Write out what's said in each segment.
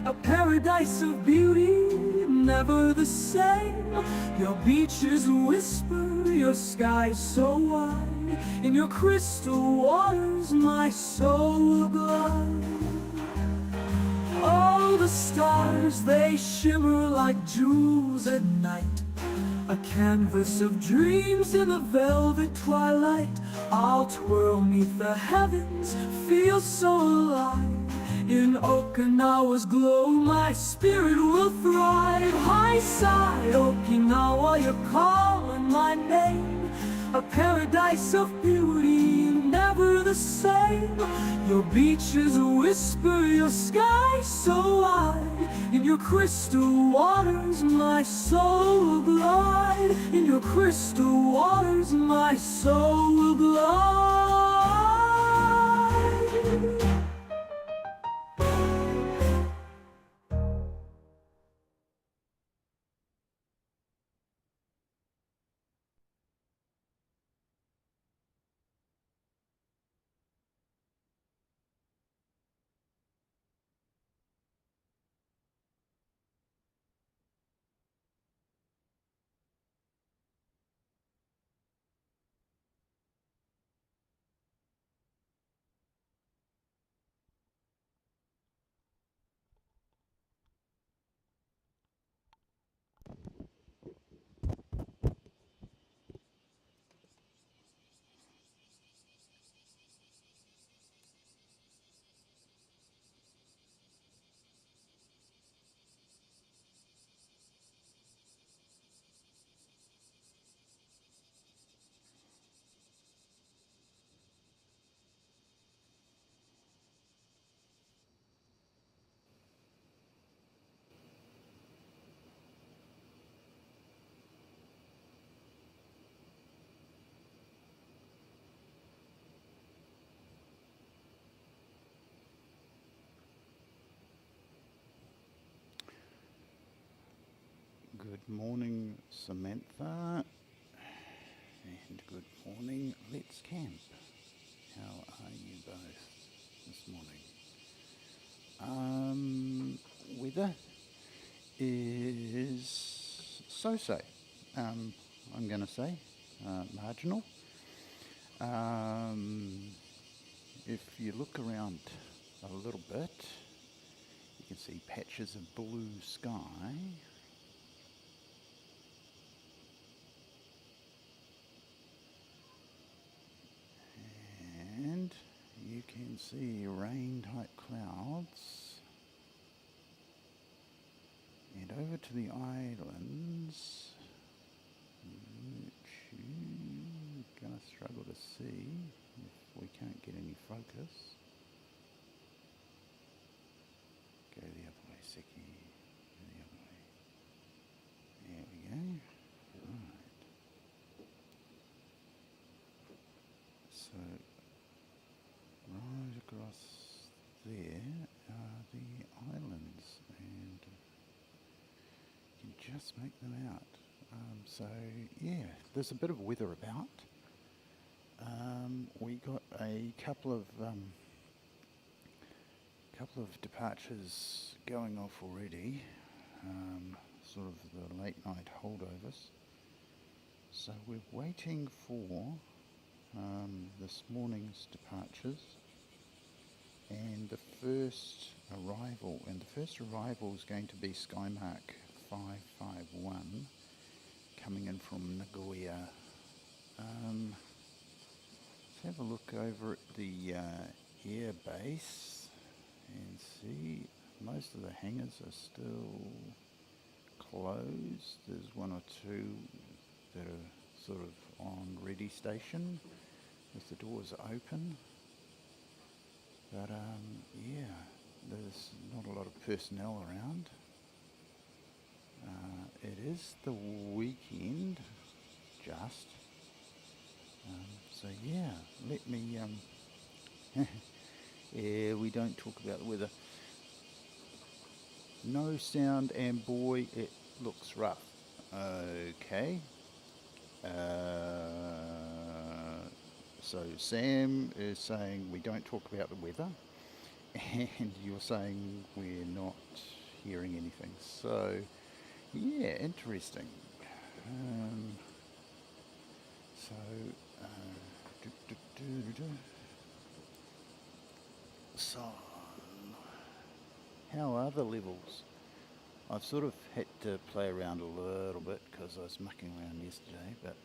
A paradise of beauty, never the same. Your beaches whisper, your skies so wide. In your crystal waters my soul will glide. All the stars, they shimmer like jewels at night. A canvas of dreams in the velvet twilight. I'll twirl 'neath the heavens, feel so alive. In Okinawa's glow my spirit will thrive. High side Okinawa, you're calling my name. A paradise of beauty, never the same. Your beaches whisper, your sky so wide. In your crystal waters my soul will glide. In your crystal waters my soul will glide. Good morning, Samantha, and good morning, Let's Camp. How are you both this morning? Weather is so-so, I'm going to say, marginal. If you look around a little bit, you can see patches of blue sky. And you can see rain-type clouds. And over to the islands, which you're going to struggle to see if we can't get any focus. Go the other way, Seki. Go the other way. There we go. Right. So, right across there are the islands, and you can just make them out. So yeah, there's a bit of weather about. We got a couple of departures going off already, sort of the late night holdovers. So we're waiting for this morning's departures and the first arrival. And the first arrival is going to be Skymark 551 coming in from Nagoya. Let's have a look over at the air base and see most of the hangars are still closed. There's one or two that are sort of on ready station with the doors open. But yeah, there's not a lot of personnel around. It is the weekend, just. So yeah, let me, yeah, we don't talk about the weather. No sound, and boy, it looks rough. Okay. So Sam is saying we don't talk about the weather. and you're saying we're not hearing anything. So, yeah, interesting. Um, so, uh, do, do, do, do. So, how are the levels? I've sort of had to play around a little bit because I was mucking around yesterday, but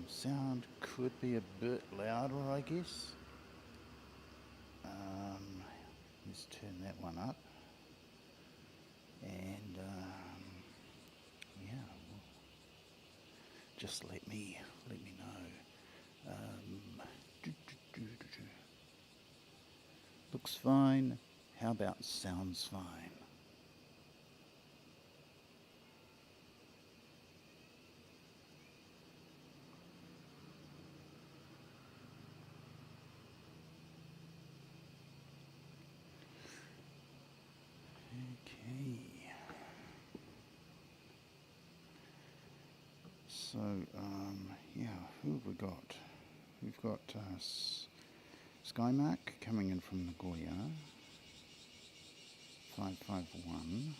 sound could be a bit louder, I guess. Let's turn that one up, and yeah, well, just let me know. Do, do, do, do, do. Looks fine. How about sounds fine? Okay. So, yeah, who have we got? We've got Skymark coming in from Nagoya, 551,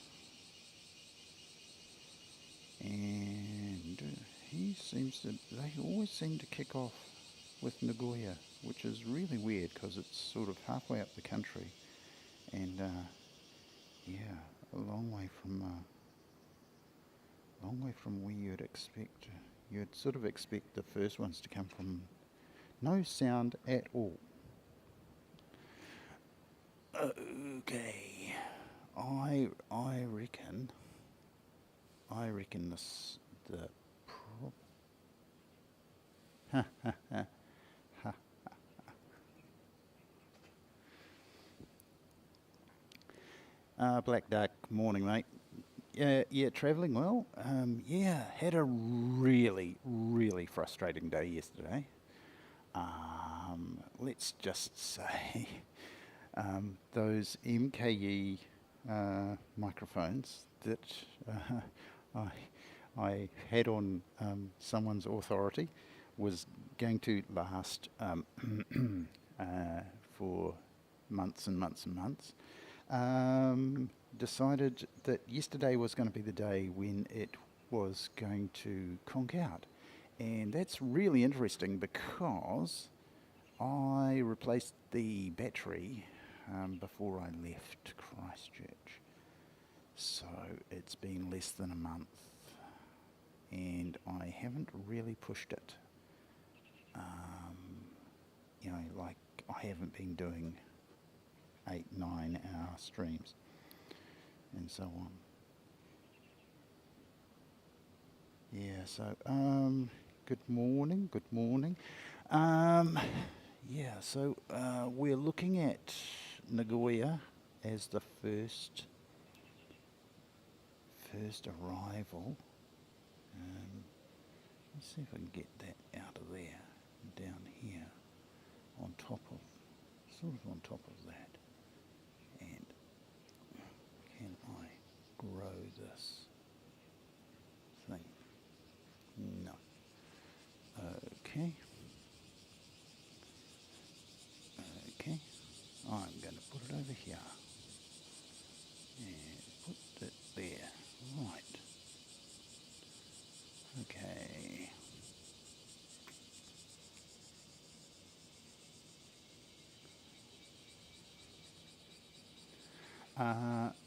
and they always seem to kick off with Nagoya, which is really weird because it's sort of halfway up the country, and yeah, a long way from where you'd expect. You'd sort of expect the first ones to come from no sound at all. Okay, I reckon this the Black Duck morning, mate. Yeah, travelling well. Yeah, had a really frustrating day yesterday. Let's just say those MKE microphones that I, I had on someone's authority was going to last for months and months and months. Decided that yesterday was going to be the day when it was going to conk out. And that's really interesting because I replaced the battery before I left Christchurch. So it's been less than a month and I haven't really pushed it. Like I haven't been doing 8-9 hour streams and so on. Yeah, so good morning. Yeah, so we're looking at Nagoya as the first arrival. Let's see if I can get that out of there, down here, sort of on top of that. And can I grow this thing? No. Okay. Okay. I'm going to put it over here. And put it there. Right. Okay.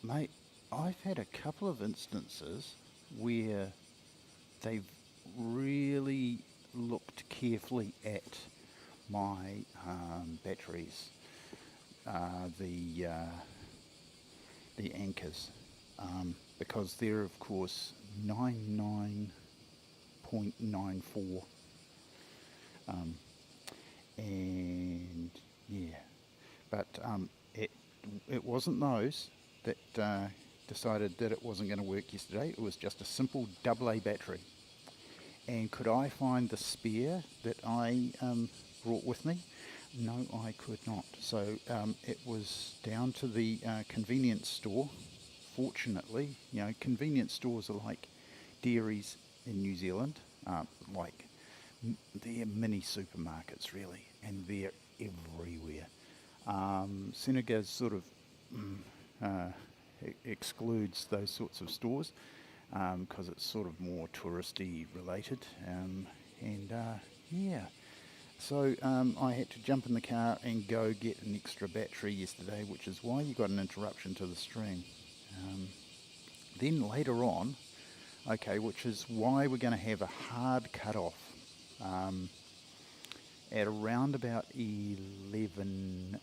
Mate, I've had a couple of instances where they've really looked carefully at my batteries, the anchors, because they're of course 99.94, and yeah, but it wasn't those that decided that it wasn't going to work yesterday. It was just a simple AA battery. And could I find the spare that I brought with me? No, I could not. So it was down to the convenience store. Fortunately, convenience stores are like dairies in New Zealand, like they're mini supermarkets really, and they're everywhere. Senega's sort of excludes those sorts of stores because it's sort of more touristy related. Yeah, so I had to jump in the car and go get an extra battery yesterday, which is why you got an interruption to the stream. Then later on, okay, which is why we're going to have a hard cut off at around about 11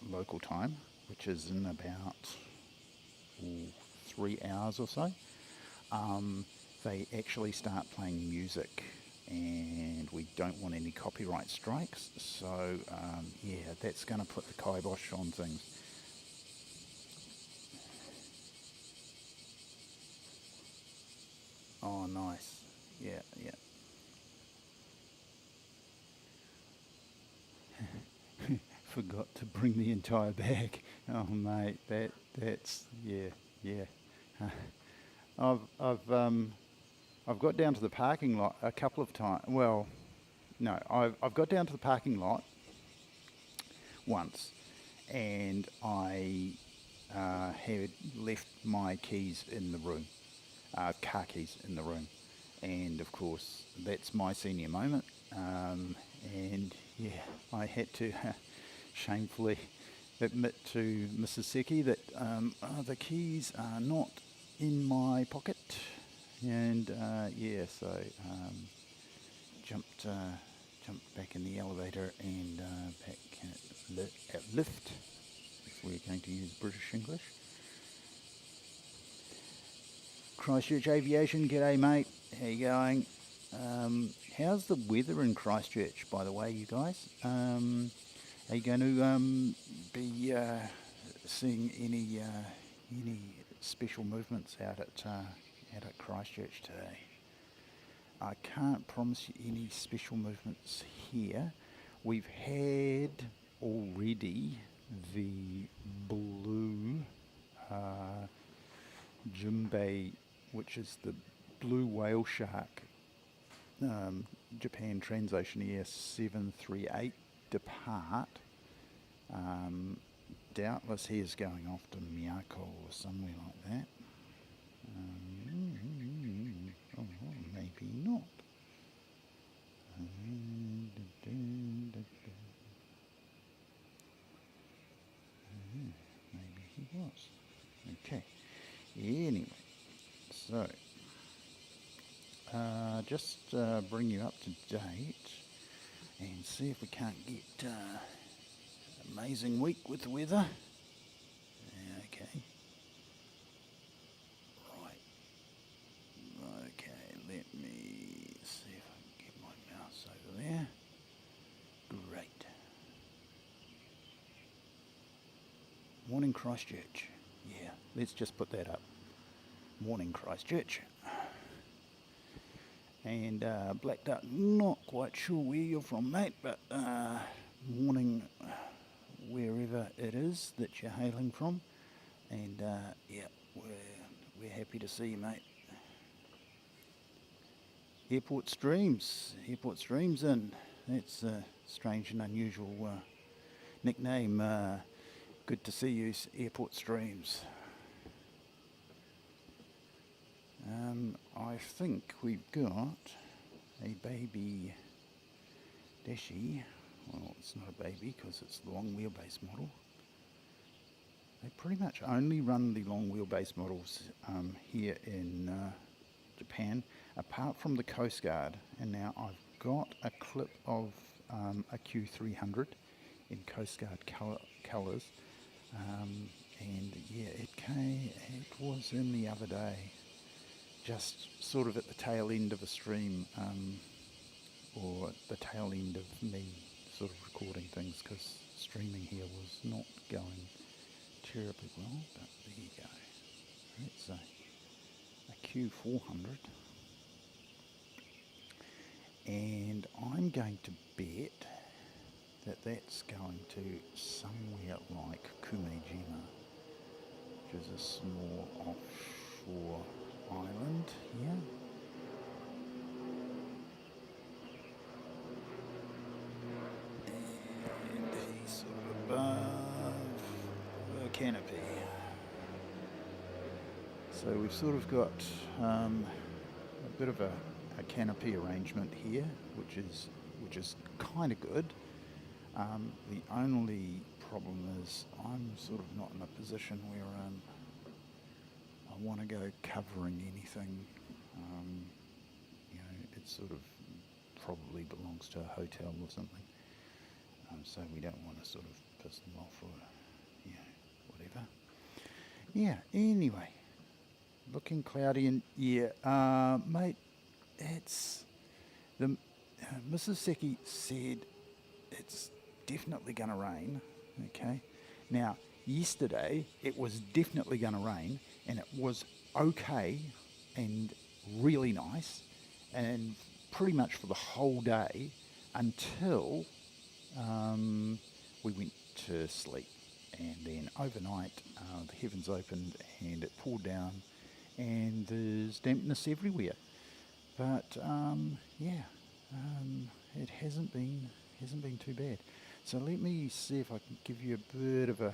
local time, which is in about 3 hours or so. They actually start playing music, and we don't want any copyright strikes, so yeah, that's going to put the kibosh on things. Oh, nice. Yeah, yeah. Forgot to bring the entire bag. Oh, mate, that's yeah, yeah. I've got down to the parking lot a couple of times. Well, no, I've got down to the parking lot once, and I had left my keys in the room, car keys in the room, and of course that's my senior moment. And yeah, I had to shamefully admit to Mrs. Seki that the keys are not in my pocket, and yeah, so jumped back in the elevator and back at lift, if we're going to use British English. Christchurch Aviation, g'day mate, how you going? How's the weather in Christchurch, by the way, you guys? Are you going to be seeing any special movements out at Christchurch today? I can't promise you any special movements here. We've had already the blue Jimbei, which is the blue whale shark, Japan Transoceaniair 738 depart. Doubtless he is going off to Miyako or somewhere like that. Or maybe not. Maybe he was. Okay. Anyway, so just bring you up to date and see if we can't get amazing week with the weather. Okay. Right. Okay, let me see if I can get my mouse over there. Great. Morning Christchurch. Yeah, let's just put that up. Morning Christchurch. And Black Duck, not quite sure where you're from, mate, but morning wherever it is that you're hailing from. And yeah, we're happy to see you, mate. Airport Streams in. That's a strange and unusual nickname. Good to see you, Airport Streams. I think we've got a baby Dashi. Well, it's not a baby because it's the long wheelbase model. They pretty much only run the long wheelbase models here in Japan, apart from the Coast Guard. And now I've got a clip of a Q300 in Coast Guard colours. And yeah, it was in the other day, just sort of at the tail end of a stream, or the tail end of me sort of recording things, because streaming here was not going terribly well, but there you go. It's a Q400, and I'm going to bet that that's going to somewhere like Kumejima, which is a small offshore island here. And he's sort of above. canopy. So we've sort of got a bit of a canopy arrangement here, which is kind of good. The only problem is I'm sort of not in a position where I want to go covering anything. It sort of probably belongs to a hotel or something. So we don't want to sort of piss them off or whatever. Yeah. Anyway, looking cloudy and mate. It's the Mrs. Seki said it's definitely going to rain. Okay. Now, yesterday it was definitely going to rain, and it was okay and really nice, and pretty much for the whole day until we went to sleep. And then overnight, the heavens opened and it poured down, and there's dampness everywhere. But it hasn't been too bad. So let me see if I can give you a bit of a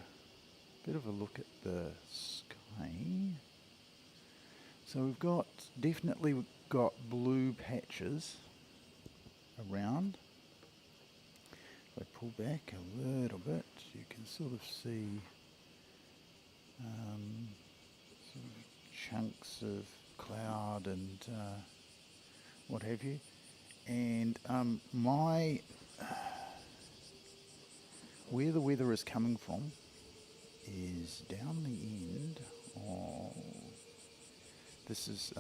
look at the sky. So we've got blue patches around. If I pull back a little bit, you can sort of see sort of chunks of cloud and what have you. And where the weather is coming from is down the end of, this is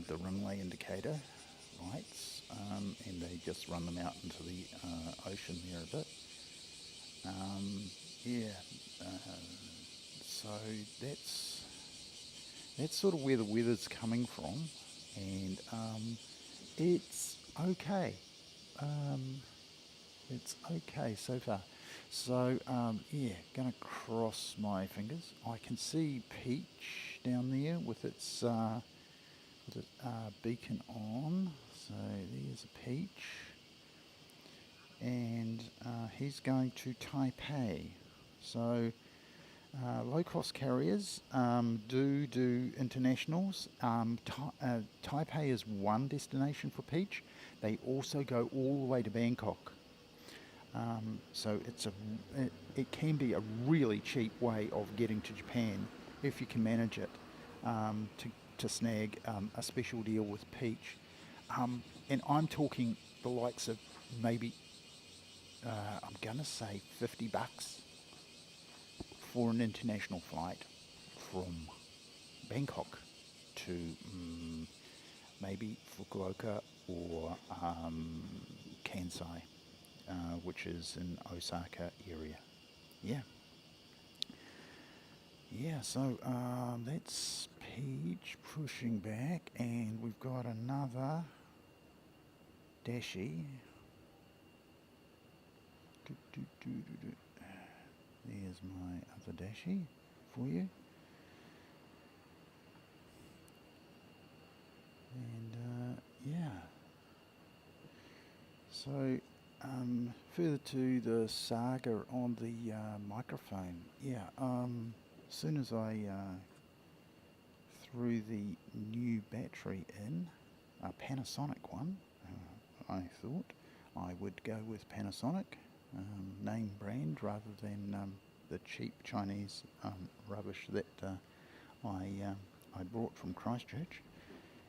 the runway indicator lights, and they just run them out into the ocean there a bit. So that's sort of where the weather's coming from, and it's okay. It's okay so far. So gonna cross my fingers. I can see Peach down there with its beacon on. So there's a Peach, and he's going to Taipei. So low-cost carriers do internationals. Taipei is one destination for Peach. They also go all the way to Bangkok. So it can be a really cheap way of getting to Japan if you can manage it, to snag a special deal with Peach. And I'm talking the likes of maybe, I'm going to say $50 for an international flight from Bangkok to maybe Fukuoka or Kansai, which is in Osaka area. So that's Peach pushing back, and we've got another Dashi. There's my other Dashi for you. And so further to the saga on the microphone. As soon as I threw the new battery in, a Panasonic one, I thought I would go with Panasonic, name brand, rather than the cheap Chinese rubbish that I brought from Christchurch.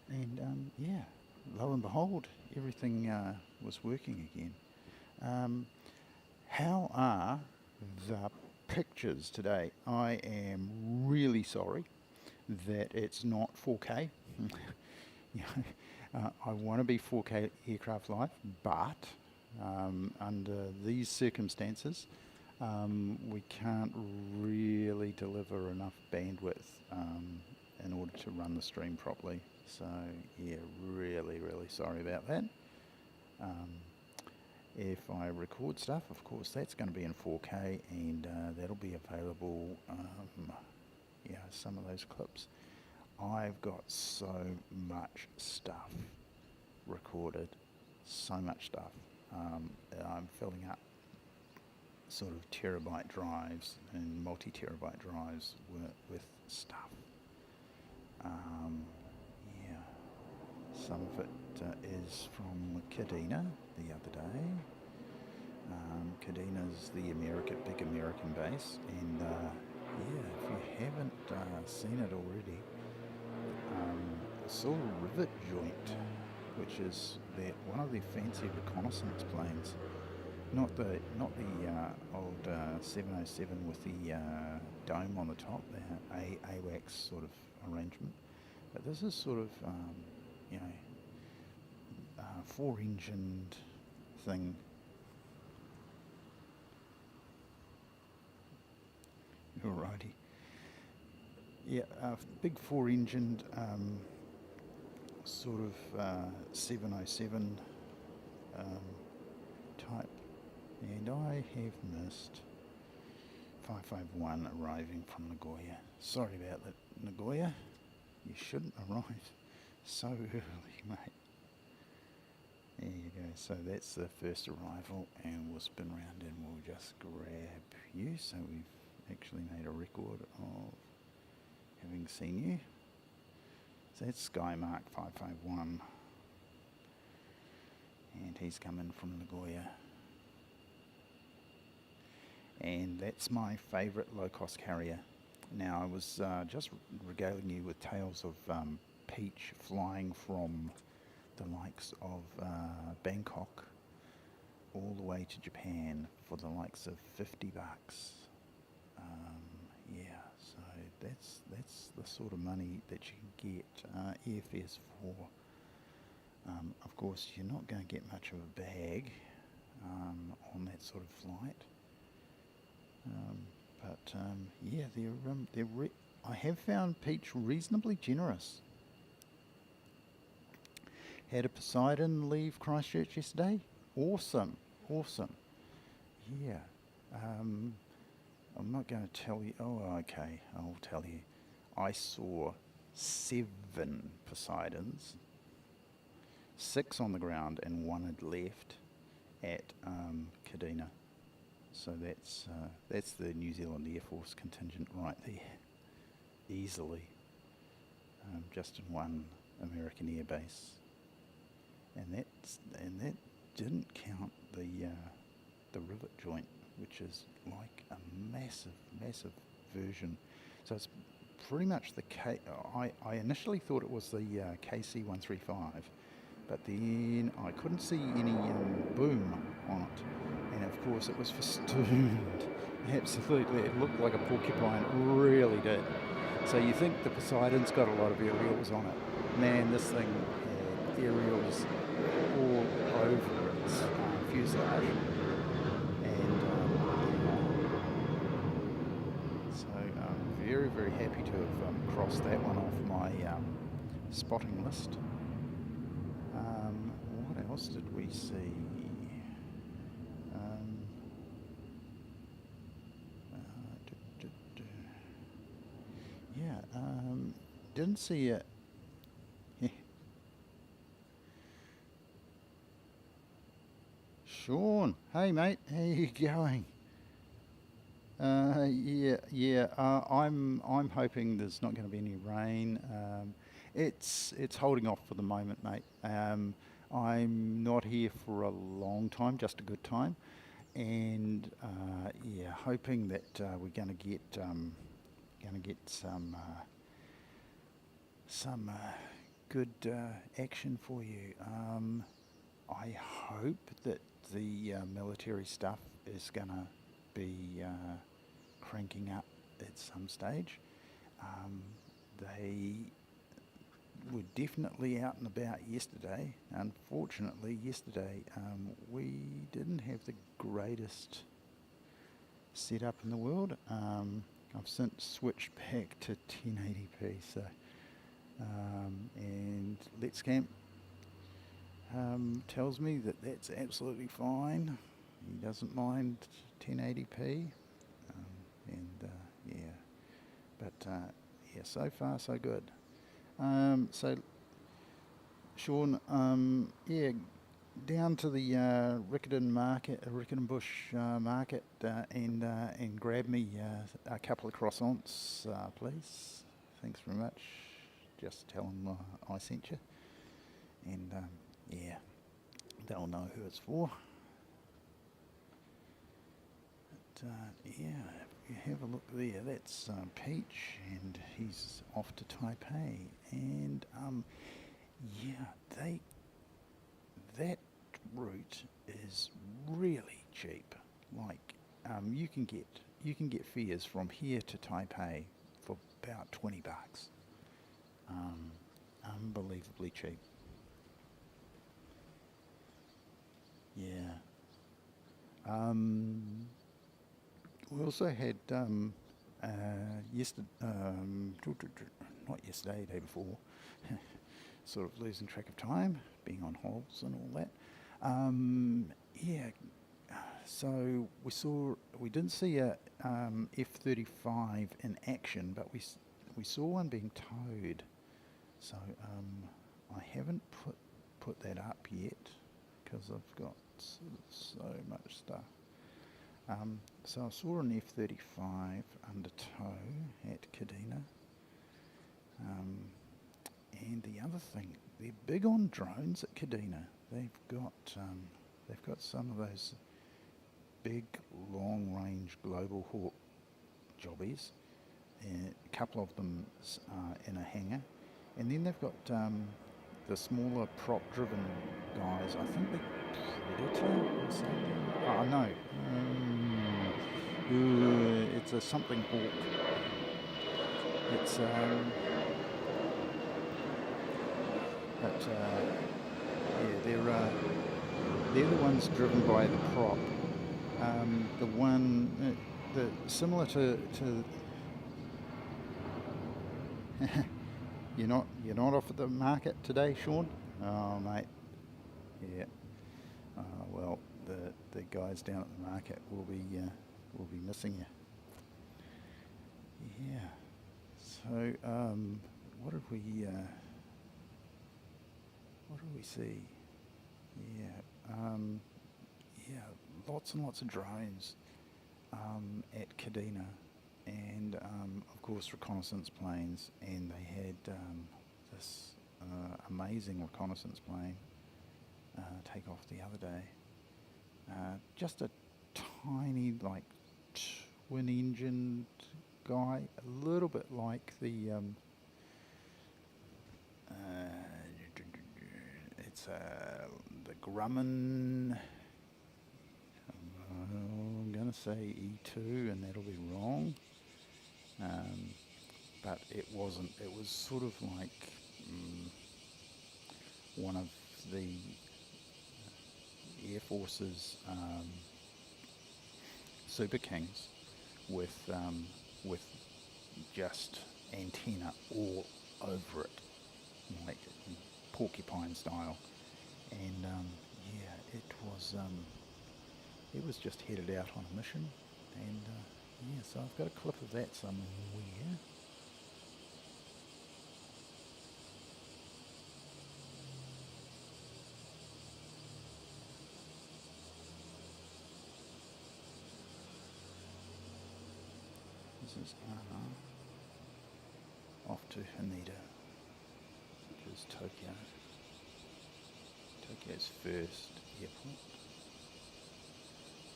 And lo and behold, everything was working again. How are the pictures today? I am really sorry that it's not 4K. I want to be 4K aircraft life, but under these circumstances, we can't really deliver enough bandwidth in order to run the stream properly. So really sorry about that. If I record stuff, of course, that's going to be in 4K, and that'll be available, some of those clips. I've got so much stuff recorded, so much stuff. I'm filling up sort of terabyte drives and multi-terabyte drives with stuff. Um, yeah, some of it is from Kadena the other day. Kadena's the big American base, and yeah, if you haven't seen it already, the sort of rivet joint, which is one of the fancy reconnaissance planes, not the old 707 with the dome on the top, the AWACS sort of arrangement, but this is sort of you know four-engined thing. Alrighty. Yeah, big four-engined sort of 707 type, and I have missed 551 arriving from Nagoya. Sorry about that, Nagoya. You shouldn't arrive so early, mate. There you go. So that's the first arrival, and we'll spin around and we'll just grab you. So we've actually made a record of having seen you. So that's Skymark 551, and he's coming from Nagoya. And that's my favourite low-cost carrier. Now, I was just regaling you with tales of Peach flying from the likes of Bangkok all the way to Japan for the likes of $50. Yeah, so that's the sort of money that you can get airfares for. Of course, you're not going to get much of a bag on that sort of flight. But yeah, I have found Peach reasonably generous. Had a Poseidon leave Christchurch yesterday. Awesome. Yeah. I'm not going to tell you. Oh, okay. I'll tell you. I saw 7 Poseidons, 6 on the ground, and 1 had left at Kadena. So that's the New Zealand Air Force contingent right there, easily, just in one American air base, and that didn't count the rivet joint, which is like a massive version. So it's pretty much the I initially thought it was the KC-135, but then I couldn't see any boom on it. And of course it was festooned. Absolutely, it looked like a porcupine, it really did. So you think the Poseidon's got a lot of aerials on it. Man, this thing had aerials all over its fuselage. And so I'm very happy to have crossed that one off my spotting list. What else did we see? Didn't see it. Sean, hey mate, how you going? I'm hoping there's not going to be any rain. It's holding off for the moment, mate. I'm not here for a long time, just a good time, and hoping that we're going to get some good action for you. I hope that the military stuff is going to be cranking up at some stage. They were definitely out and about yesterday. Unfortunately, yesterday we didn't have the greatest setup in the world. I've since switched back to 1080p, so and Let's Camp tells me that that's absolutely fine. He doesn't mind 1080p, so far so good. So Sean, down to the Riccarton Bush market, and grab me a couple of croissants, please. Thanks very much. Just tell them I sent you, and yeah, they'll know who it's for. But yeah, if you have a look there, that's Peach, and he's off to Taipei, and yeah, that route is really cheap. Like you can get fares from here to Taipei for about $20. Unbelievably cheap. Yeah. We also had yesterday, not yesterday, day before. Sort of losing track of time, being on holes and all that. Yeah. So we didn't see a F-35 in action, but we saw one being towed. So I haven't put that up yet because I've got so much stuff. So I saw an F-35 under tow at Kadena. And the other thing, they're big on drones at Kadena. They've got some of those big, long-range Global Hawk jobbies. A couple of them in a hangar, and then they've got the smaller prop-driven guys. I think the Predator or something. Oh no, it's a something Hawk. It's but yeah, they're the ones driven by the prop. The one, the similar to you're not off at the market today, Sean? Oh, mate. Yeah. Well, the guys down at the market will be missing you. Yeah. So what did we see? Yeah. Yeah. Lots and lots of drones at Kadena, and of course reconnaissance planes, and they had this amazing reconnaissance plane take off the other day. Just a tiny, like, twin-engined guy, a little bit like the it's the Grumman. I'm going to say E2, and that'll be wrong. But it wasn't. It was sort of like one of the Air Force's Super Kings with just antenna all over it, like porcupine style. And yeah, it was just headed out on a mission, and yeah, so I've got a clip of that somewhere. This is off to Haneda, which is Tokyo's first airport,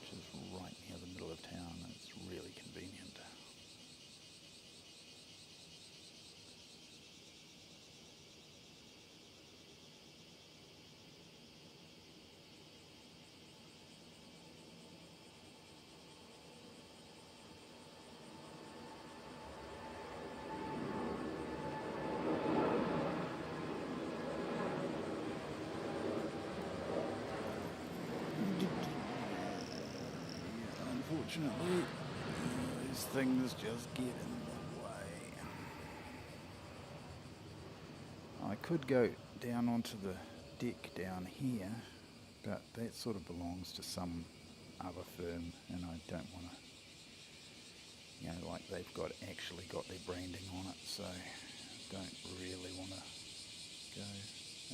which is right near the middle of town, and it's really convenient. Unfortunately, these things just get in the way. I could go down onto the deck down here, but that sort of belongs to some other firm, and I don't want to, like they've actually got their branding on it, so I don't really want to go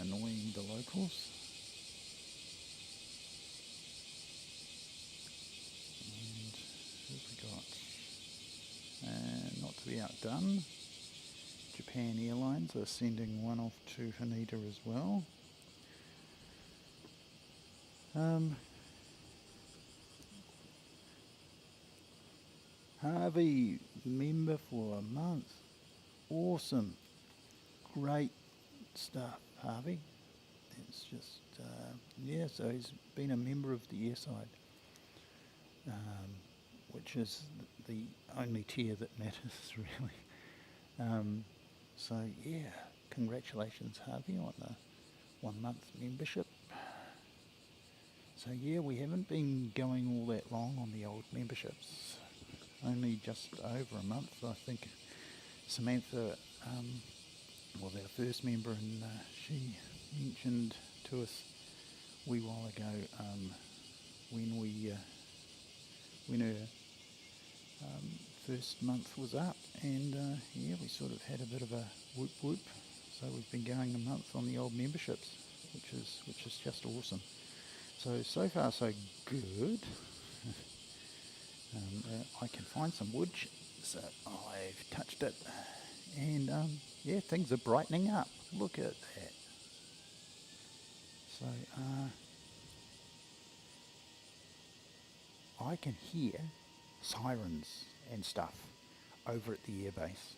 annoying the locals. be outdone. Japan Airlines are sending one off to Haneda as well. Harvey, member for a month. Awesome. Great stuff, Harvey. It's just, yeah, so he's been a member of the airside, which is the only tier that matters, really. So, yeah, congratulations, Harvey, on the 1 month membership. So, yeah, we haven't been going all that long on the old memberships, only just over a month. I think Samantha was our first member, and she mentioned to us a wee while ago when her first month was up, and yeah, we sort of had a bit of a whoop whoop. So we've been going a month on the old memberships, which is just awesome. So far so good. I can find some wood, so I've touched it, and yeah, things are brightening up. Look at that. So I can hear sirens and stuff over at the airbase.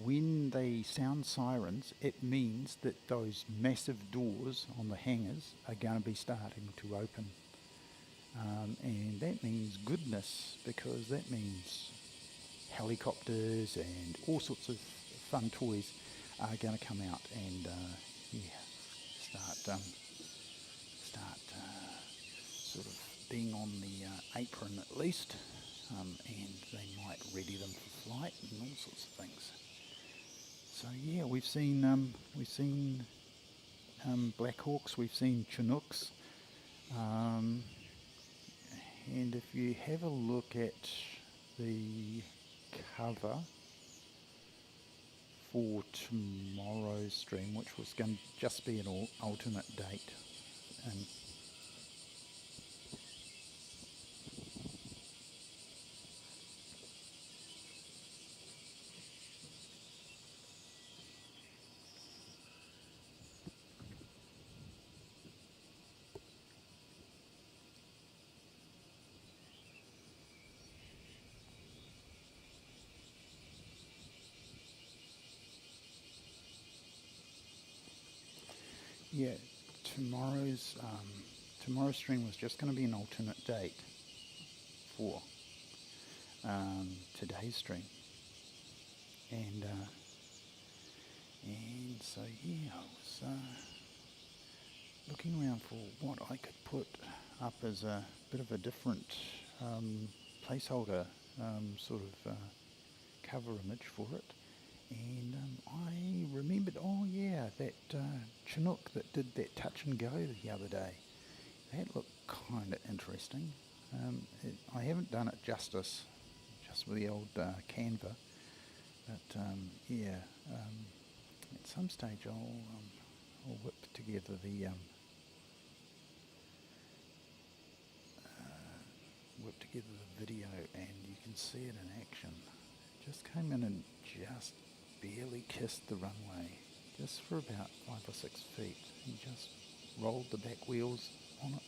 When they sound sirens, it means that those massive doors on the hangars are going to be starting to open. And that means goodness, because that means helicopters and all sorts of fun toys are going to come out and start sort of being on the apron at least, and they might ready them for flight and all sorts of things. So yeah, we've seen Black Hawks, we've seen Chinooks, and if you have a look at the cover for tomorrow's stream, which was going to just be an alternate date, and yeah, tomorrow's stream was just going to be an alternate date for today's stream, and so yeah, I was looking around for what I could put up as a bit of a different placeholder sort of cover image for it. And I remembered, oh yeah, that Chinook that did that touch and go the other day. That looked kind of interesting. I haven't done it justice, just with the old Canva. But yeah, at some stage I'll whip together the video, and you can see it in action. Just came in and just barely kissed the runway, just for about 5 or 6 feet. He just rolled the back wheels on it,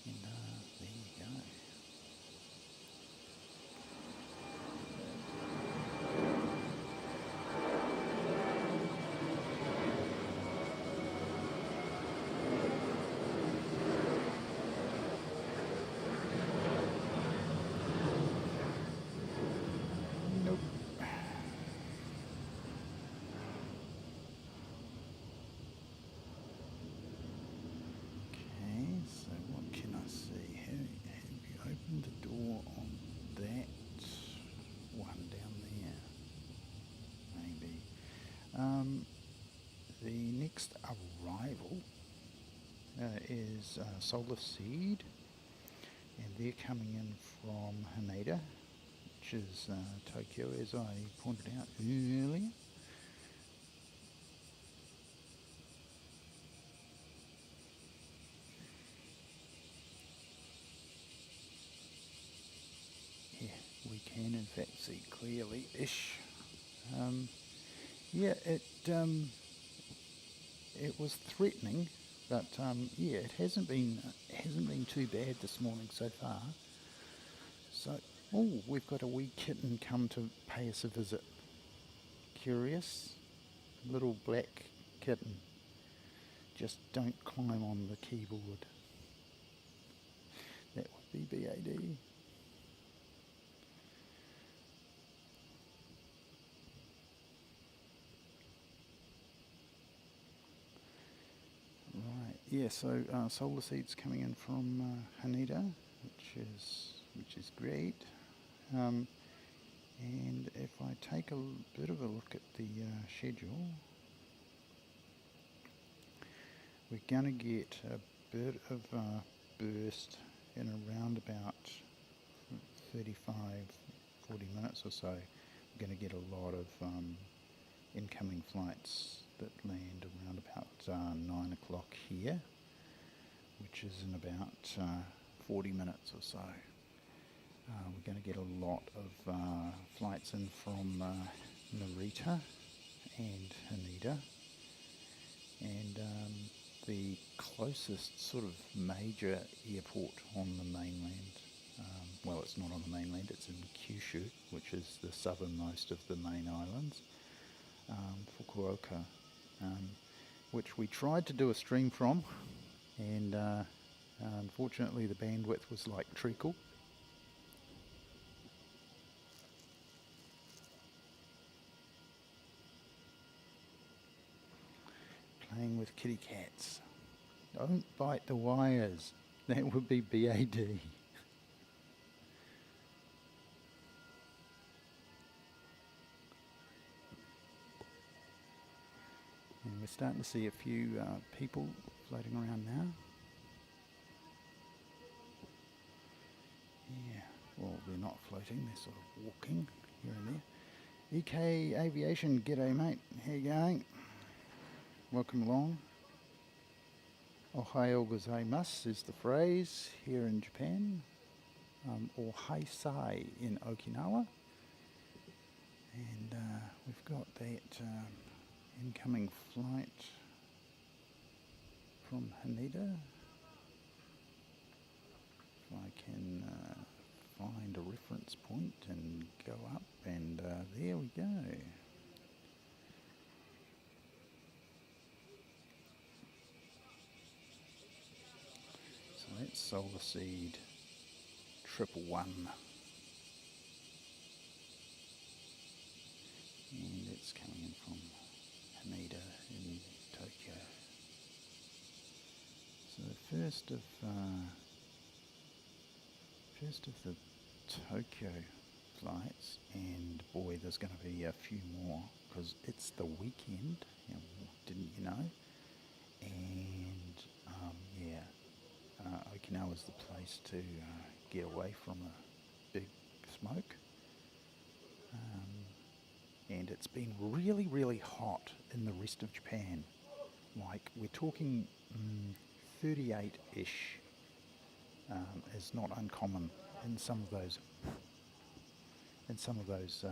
and there you go. The next arrival is Solar Seed, and they're coming in from Haneda, which is Tokyo, as I pointed out earlier. Yeah, we can in fact see clearly-ish. Yeah, it was threatening, but yeah, it hasn't been too bad this morning so far. So, oh, we've got a wee kitten come to pay us a visit. Curious, little black kitten. Just don't climb on the keyboard. That would be BAD. Right, yeah. So solar seeds coming in from Haneda, which is great. And if I take a bit of a look at the schedule, we're going to get a bit of a burst in around about 35, 40 minutes or so. We're going to get a lot of incoming flights that land around about 9 o'clock here, which is in about 40 minutes or so. We're going to get a lot of flights in from Narita and Haneda, and the closest sort of major airport on the mainland, well, it's not on the mainland, it's in Kyushu, which is the southernmost of the main islands, Fukuoka, which we tried to do a stream from, and unfortunately the bandwidth was like treacle. Playing with kitty cats. Don't bite the wires. That would be BAD. And we're starting to see a few people floating around now. Yeah, well, they're not floating, they're sort of walking here and there. EK Aviation, g'day mate, how you going? Welcome along. Ohayo gozaimasu is the phrase here in Japan, or haisai in Okinawa. And we've got that incoming flight from Haneda. If I can find a reference point and go up, and there we go. So that's Solar Seed 111. And it's coming in from Haneda in Tokyo. So the first of the Tokyo flights, and boy, there's going to be a few more because it's the weekend, didn't you know? And yeah, Okinawa's the place to get away from a big smoke. And it's been really, really hot in the rest of Japan. Like, we're talking 38-ish is not uncommon in some of those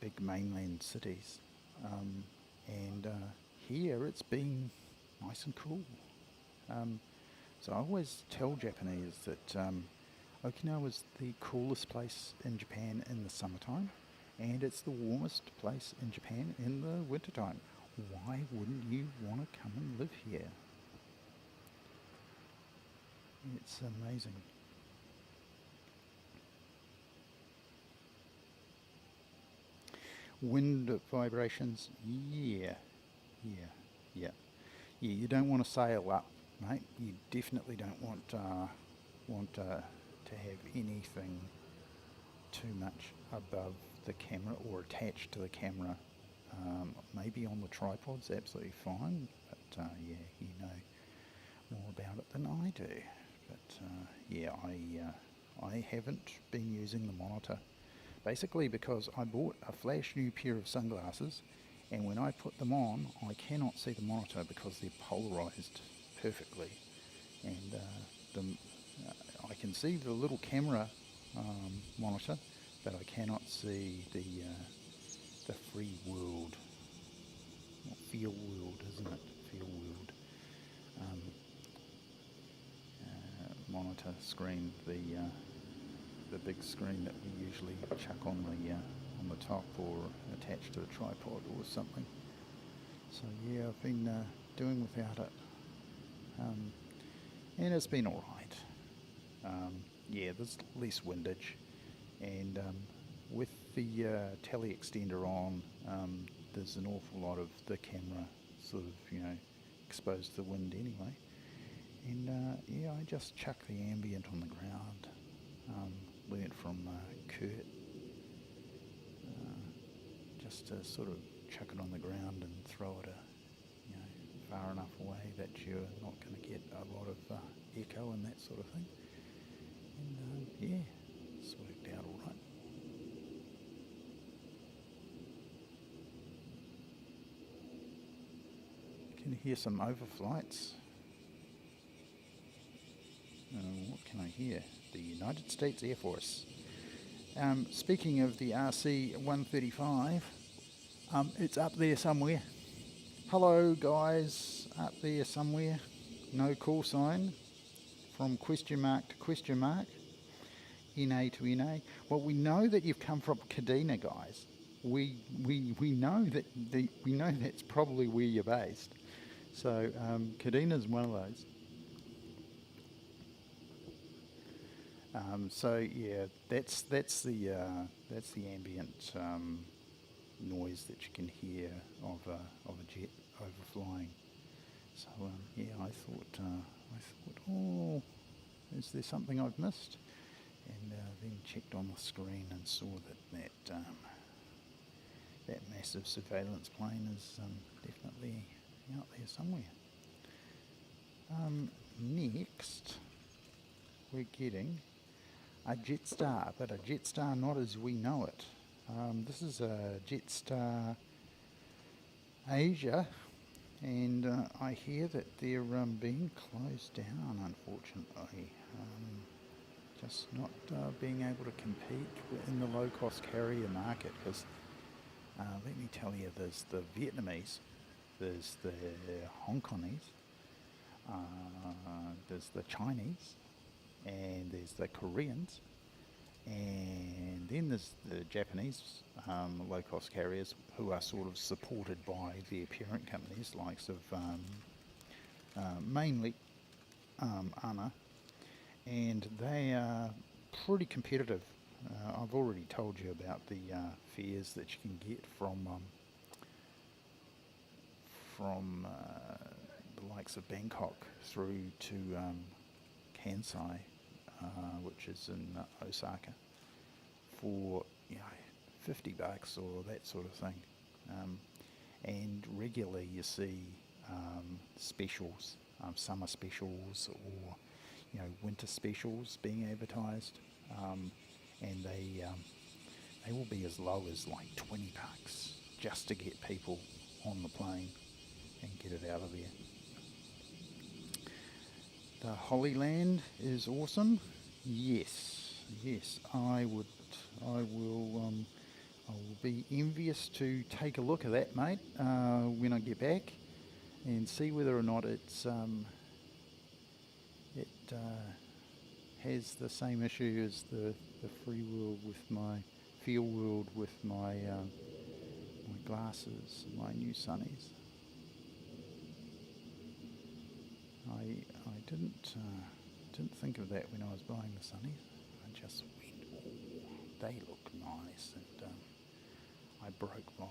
big mainland cities. And here it's been nice and cool. So I always tell Japanese that Okinawa is the coolest place in Japan in the summertime, and it's the warmest place in Japan in the wintertime. Why wouldn't you want to come and live here? It's amazing. Wind vibrations, yeah. You don't want to sail up, mate. You definitely don't want to have anything too much above the camera or attached to the camera. Maybe on the tripod's absolutely fine, but yeah, you know more about it than I do. But yeah, I haven't been using the monitor, basically because I bought a flash new pair of sunglasses, and when I put them on, I cannot see the monitor because they're polarized perfectly, and I can see the little camera monitor, but I cannot see the free world, or field world, isn't it? Field world um, monitor screen, the big screen that we usually chuck on the top or attach to a tripod or something. So yeah, I've been doing without it, and it's been all right. Yeah, there's less windage, and with the tele extender on, there's an awful lot of the camera sort of, exposed to the wind anyway. And yeah, I just chuck the ambient on the ground. Learnt from Kurt, just to sort of chuck it on the ground and throw it far enough away that you're not going to get a lot of echo and that sort of thing. And yeah, it's worked out all right. Can you hear some overflights? What can I hear? The United States Air Force. Speaking of the RC-135, it's up there somewhere. Hello guys, up there somewhere. No call sign. From question mark to question mark. NA to NA. Well, we know that you've come from Kadena, guys. We know that we know that's probably where you're based. So Kadena's one of those. So yeah, that's the ambient noise that you can hear of a jet overflying. So yeah, I thought, oh, is there something I've missed? And then checked on the screen and saw that massive surveillance plane is definitely out there somewhere. Next, we're getting a Jetstar, but a Jetstar not as we know it. This is a Jetstar Asia, and I hear that they're being closed down, unfortunately. Just not being able to compete in the low-cost carrier market, because let me tell you, there's the Vietnamese, there's the Hong Kongese, there's the Chinese, and there's the Koreans, and then there's the Japanese low-cost carriers who are sort of supported by their parent companies, likes of mainly ANA, and they are pretty competitive. I've already told you about the fares that you can get from the likes of Bangkok through to Kansai, which is in Osaka, for $50 or that sort of thing. And regularly you see specials, summer specials, or winter specials being advertised, and they will be as low as like $20 just to get people on the plane and get it out of there. The Holy Land is awesome. Yes, I will be envious to take a look at that, mate, when I get back, and see whether or not it has the same issue as the free world with my field world with my my glasses, my new sunnies. I didn't think of that when I was buying the sunnies. I just went, oh, they look nice, and I broke my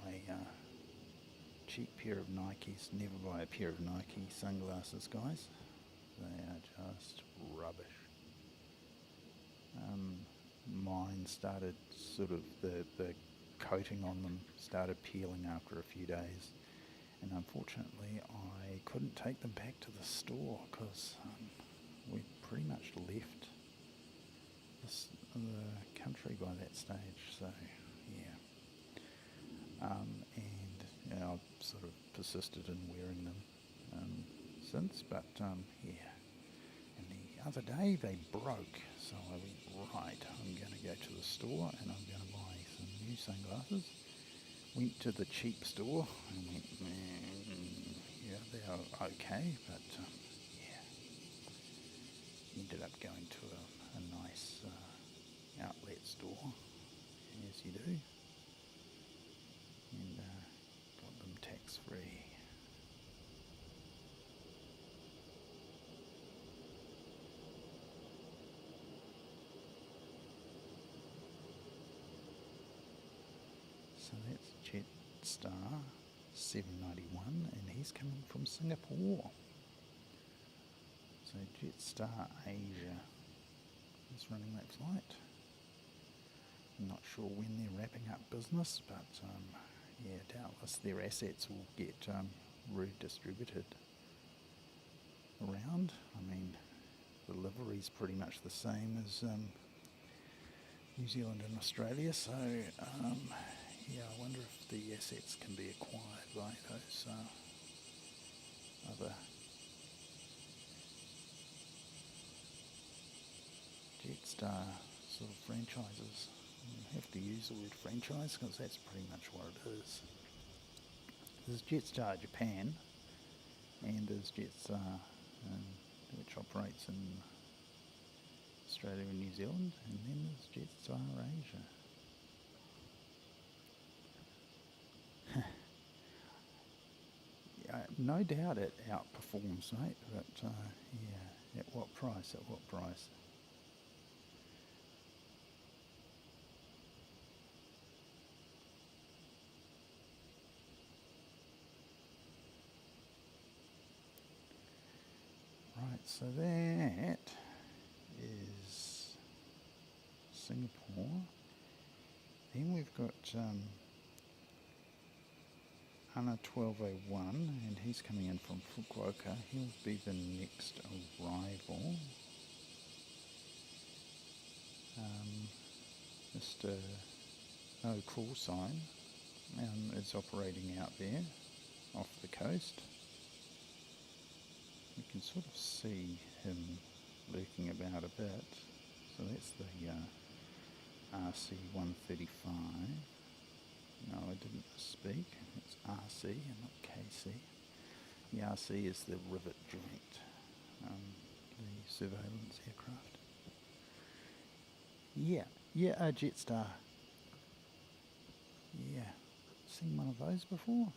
cheap pair of Nikes. Never buy a pair of Nike sunglasses, guys. They are just rubbish. Mine started sort of, the coating on them started peeling after a few days, and unfortunately I couldn't take them back to the store because we pretty much left the country by that stage. So yeah, and I've sort of persisted in wearing them since, but yeah. And the other day they broke, so I went right, I'm going to go to the store and I'm going to buy some new sunglasses. Went to the cheap store and went, yeah, they're okay, but yeah, ended up going to a nice outlet store, as you do, and got them tax free. So that's Jetstar 791, and he's coming from Singapore. So Jetstar Asia is running that flight. I'm not sure when they're wrapping up business, but yeah, doubtless their assets will get redistributed around. I mean, the livery's pretty much the same as New Zealand and Australia, so yeah, I wonder if the assets can be acquired by those other Jetstar sort of franchises. I have to use the word franchise because that's pretty much what it is. There's Jetstar Japan, and there's Jetstar which operates in Australia and New Zealand, and then there's Jetstar Asia. No doubt it outperforms, mate, but yeah, at what price, at what price? Right, so that is Singapore. Then we've got Ana 1201, and he's coming in from Fukuoka. He'll be the next arrival. Mr. No Call Sign is operating out there off the coast. You can sort of see him lurking about a bit. So that's the RC135. No, I didn't misspeak. It's RC and not KC. The RC is the rivet joint, the surveillance aircraft. Yeah, Jetstar. Yeah, seen one of those before.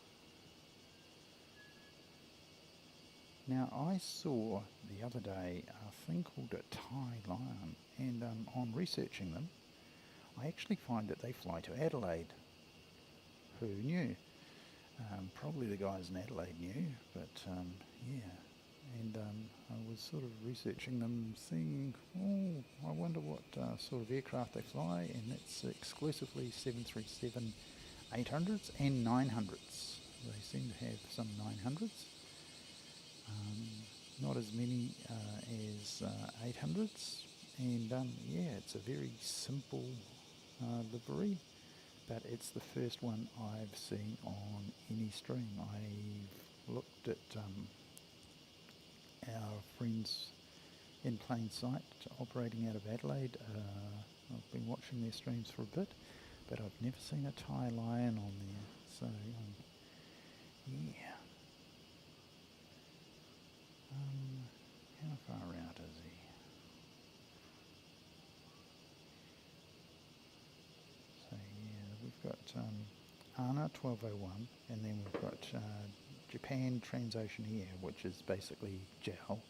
Now, I saw the other day a thing called a Thai Lion, and on researching them, I actually find that they fly to Adelaide. Who knew? Probably the guys in Adelaide knew, but yeah. And I was sort of researching them, seeing, I wonder what sort of aircraft they fly, and it's exclusively 737-800s and 900s. They seem to have some 900s. Not as many as 800s, and yeah, it's a very simple livery, but it's the first one I've seen on any stream. I've looked at our friends in plain sight operating out of Adelaide. I've been watching their streams for a bit, but I've never seen a Thai Lion on there, so yeah. How far out is he? So yeah, we've got ANA 1201, and then we've got Japan Transocean Air, which is basically JAL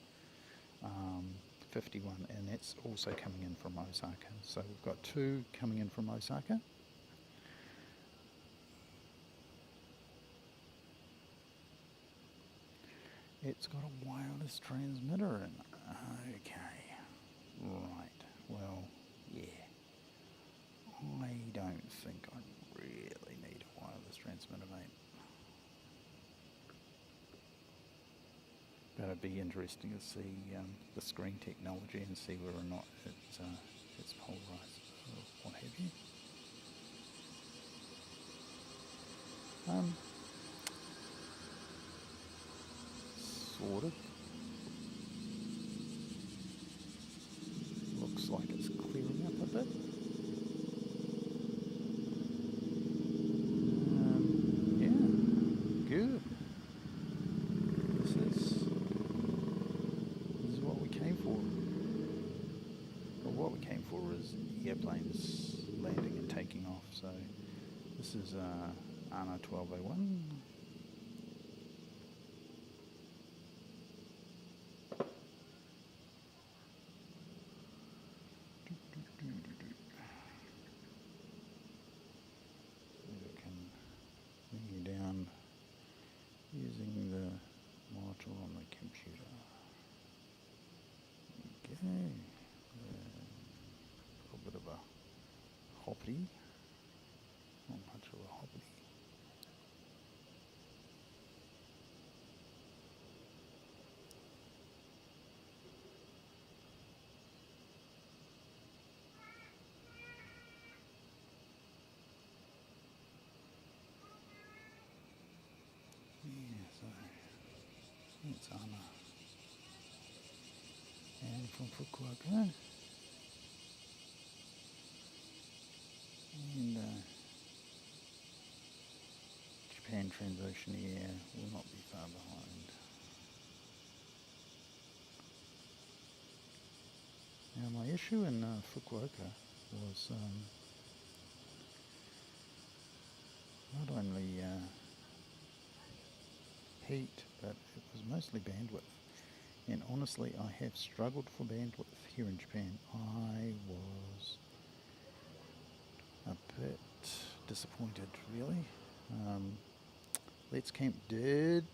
51, and that's also coming in from Osaka. So we've got two coming in from Osaka. It's got a wireless transmitter in. Okay, right, well, yeah. I don't think I really need a wireless transmitter, mate. But it'd be interesting to see the screen technology and see whether or not it's polarised or what have you. Sort of. Looks like it's clearing airplanes landing and taking off. So this is ANA 1201. We can bring you down using the monitor on the computer. Okay, a little bit of a hoppity, not much of a hoppity. Yeah, so it's Anna. And from Fukuoka. And Japan Transocean Air will not be far behind. Now my issue in Fukuoka was not only heat, but it was mostly bandwidth. And honestly, I have struggled for bandwidth here in Japan. I was a bit disappointed, really. Let's Camp did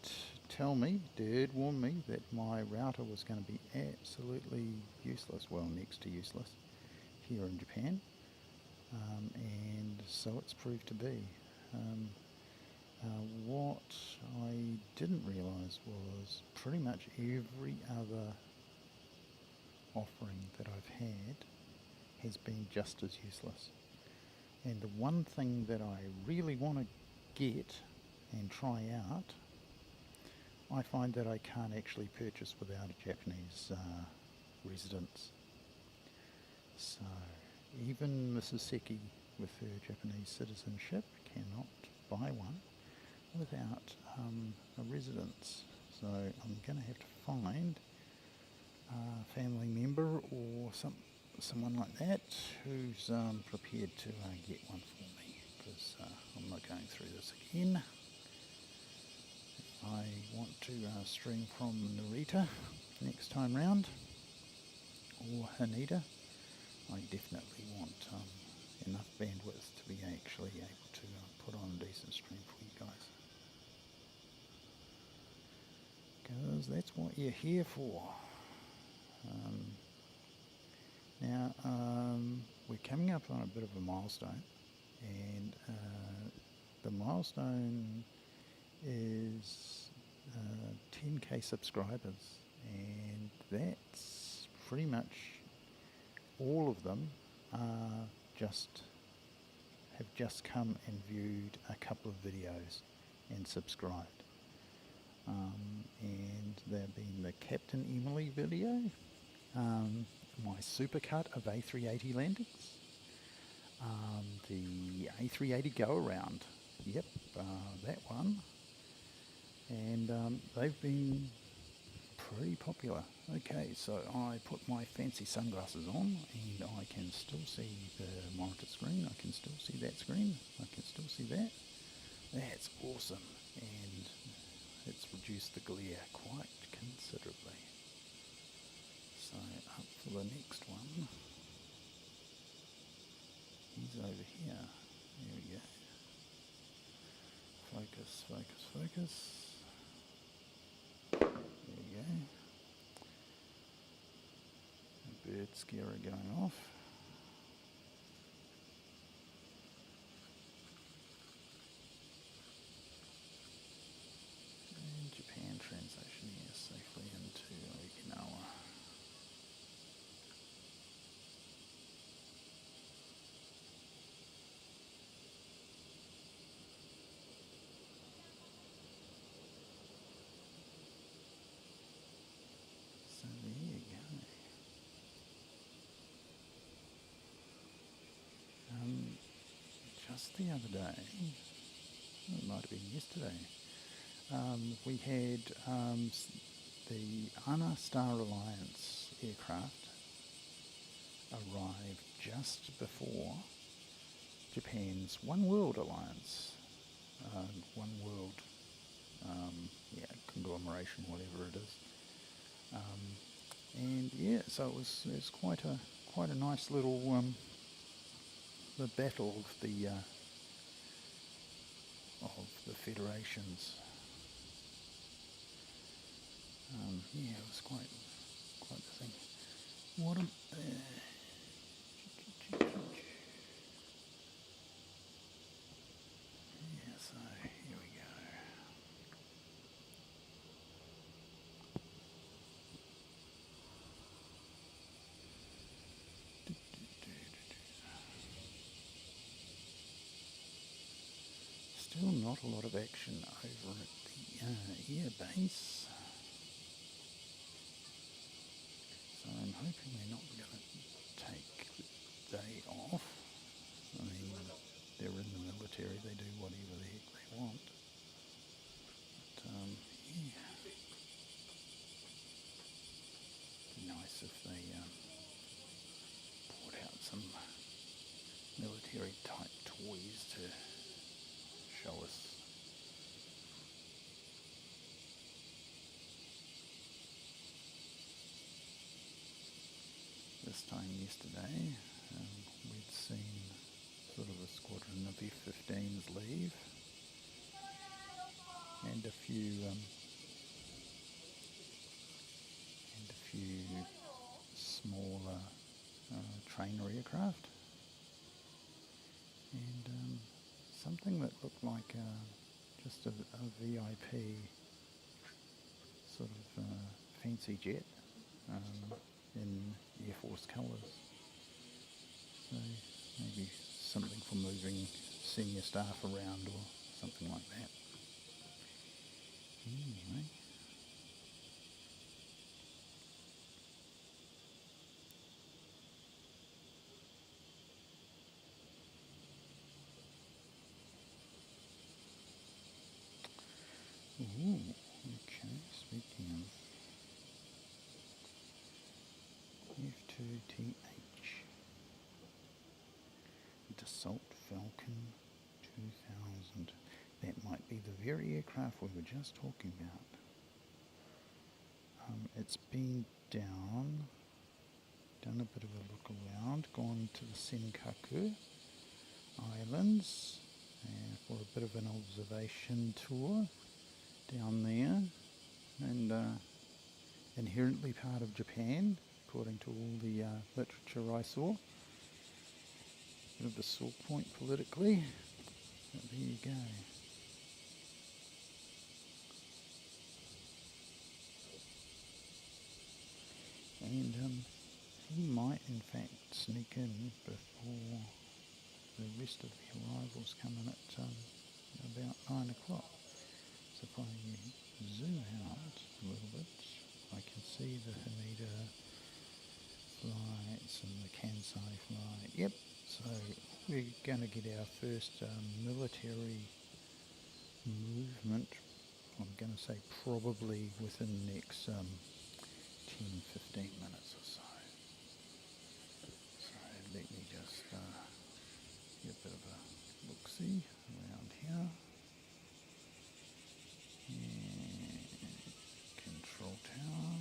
warn me that my router was going to be absolutely useless, well, next to useless, here in Japan. And so it's proved to be. What I didn't realise was pretty much every other offering that I've had has been just as useless. And the one thing that I really want to get and try out, I find that I can't actually purchase without a Japanese residence. So even Mrs. Seki with her Japanese citizenship cannot buy one without a residence. So I'm going to have to find a family member or someone like that who's prepared to get one for me, because I'm not going through this again. If I want to stream from Narita next time round, or Haneda, I definitely want enough bandwidth to be actually able to put on a decent stream for you guys. Because that's what you're here for. Now, we're coming up on a bit of a milestone, and the milestone is 10k subscribers, and that's pretty much all of them have just come and viewed a couple of videos and subscribed. And they've been the Captain Emily video, my supercut of A380 landings, the A380 go around, yep, that one, and they've been pretty popular. Okay, so I put my fancy sunglasses on and I can still see the monitor screen, I can still see that screen, I can still see that. That's awesome, and it's reduced the glare quite considerably. So up for the next one. He's over here. There we go. Focus, focus, focus. There we go. A bird scarer going off. And Japan Transocean Air safely into Okinawa. So there you go. Just the other day, it might have been yesterday, we had the ANA Star Alliance aircraft arrived just before Japan's One World Alliance, One World, conglomeration, whatever it is. And yeah, so it was quite a nice little the battle of the federations. Yeah, it was quite the thing. What am yeah, so here we go. Still not a lot of action over at the air base. So I'm hoping they're not going to take the day off. I mean, they're in the military, they do whatever the heck they want. But, yeah. It'd be nice if they brought out some military type toys to show us. This time yesterday, we'd seen sort of a squadron of F-15s leave, and a few smaller trainer aircraft, and something that looked like just a VIP sort of fancy jet in Air Force colours. So maybe something for moving senior staff around or something like that. Anyway. Ooh, okay, speaking of F2TH, Dassault Falcon 2000, that might be the very aircraft we were just talking about. It's been done a bit of a look around, gone to the Senkaku Islands for a bit of an observation tour down there, and inherently part of Japan, according to all the literature I saw. Bit of a sore point politically, but there you go. And he might in fact sneak in before the rest of the arrivals come in at about 9 o'clock. So if I zoom out a little bit, I can see the Haneda flights and the Kansai flight. Yep, so we're going to get our first military movement, I'm going to say probably within the next 10-15 minutes or so. So let me just get a bit of a look-see around here. And control tower.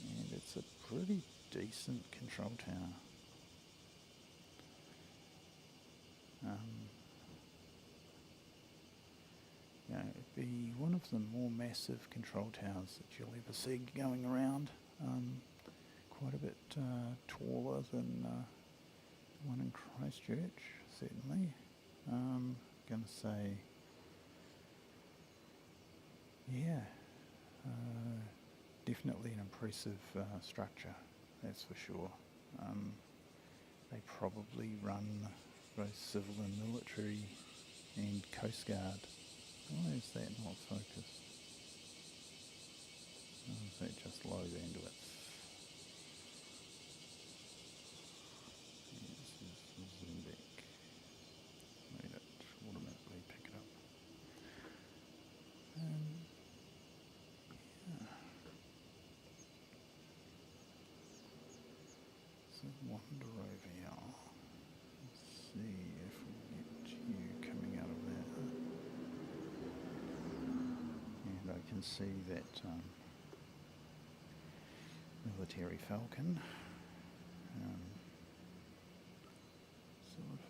And it's a pretty decent control tower. It'd be one of the more massive control towers that you'll ever see going around. Quite a bit taller than the one in Christchurch, certainly. I'm going to say, yeah, definitely an impressive structure, that's for sure. They probably run both civil and military and Coast Guard. Why is that not focused? Or is that just low bandwidth? Yes, zoom back. Made it automatically pick it up. wander over here. Let's see if we get you coming out of there. And I can see that military falcon sort of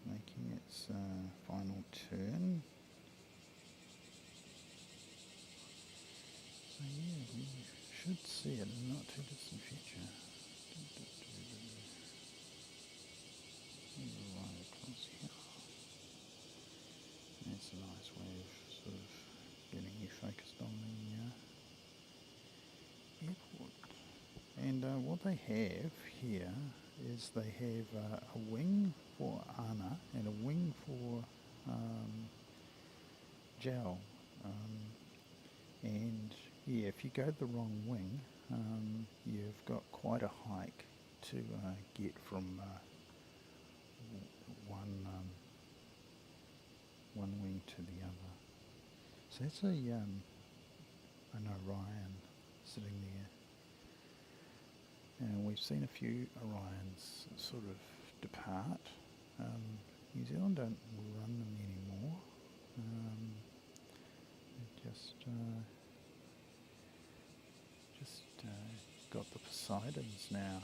making its final turn. So yeah, we should see it in the not too distant future. Right across here. That's a nice way of sort of getting you focused on the airport. And what they have here is they have a wing for Ana and a wing for Jowl. And yeah, if you go the wrong wing, you've got quite a hike to get from one wing to the other. So that's an Orion sitting there. And we've seen a few Orions sort of depart. New Zealand don't run them anymore. They just got the Poseidons now.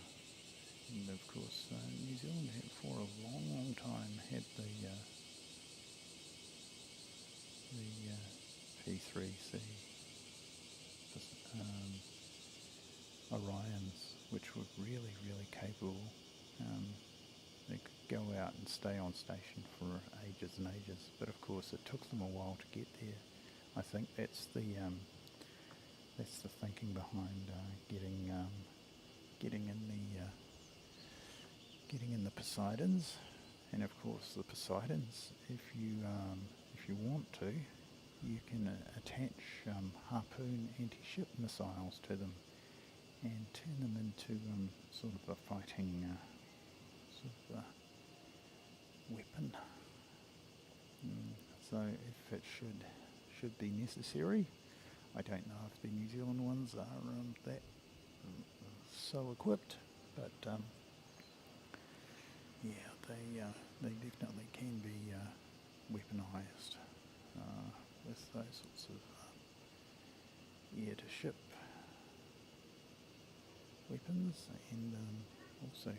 And of course, New Zealand had for a long, long time had the P3C Orions, which were really, really capable. They could go out and stay on station for ages and ages, but of course it took them a while to get there. I think that's the thinking behind getting in the Poseidons. And of course the Poseidons, if you want to, you can attach harpoon anti-ship missiles to them and turn them into sort of a fighting weapon. So if it should be necessary, I don't know if the New Zealand ones are that so equipped, but yeah, they definitely can be weaponized with those sorts of air-to-ship weapons, and also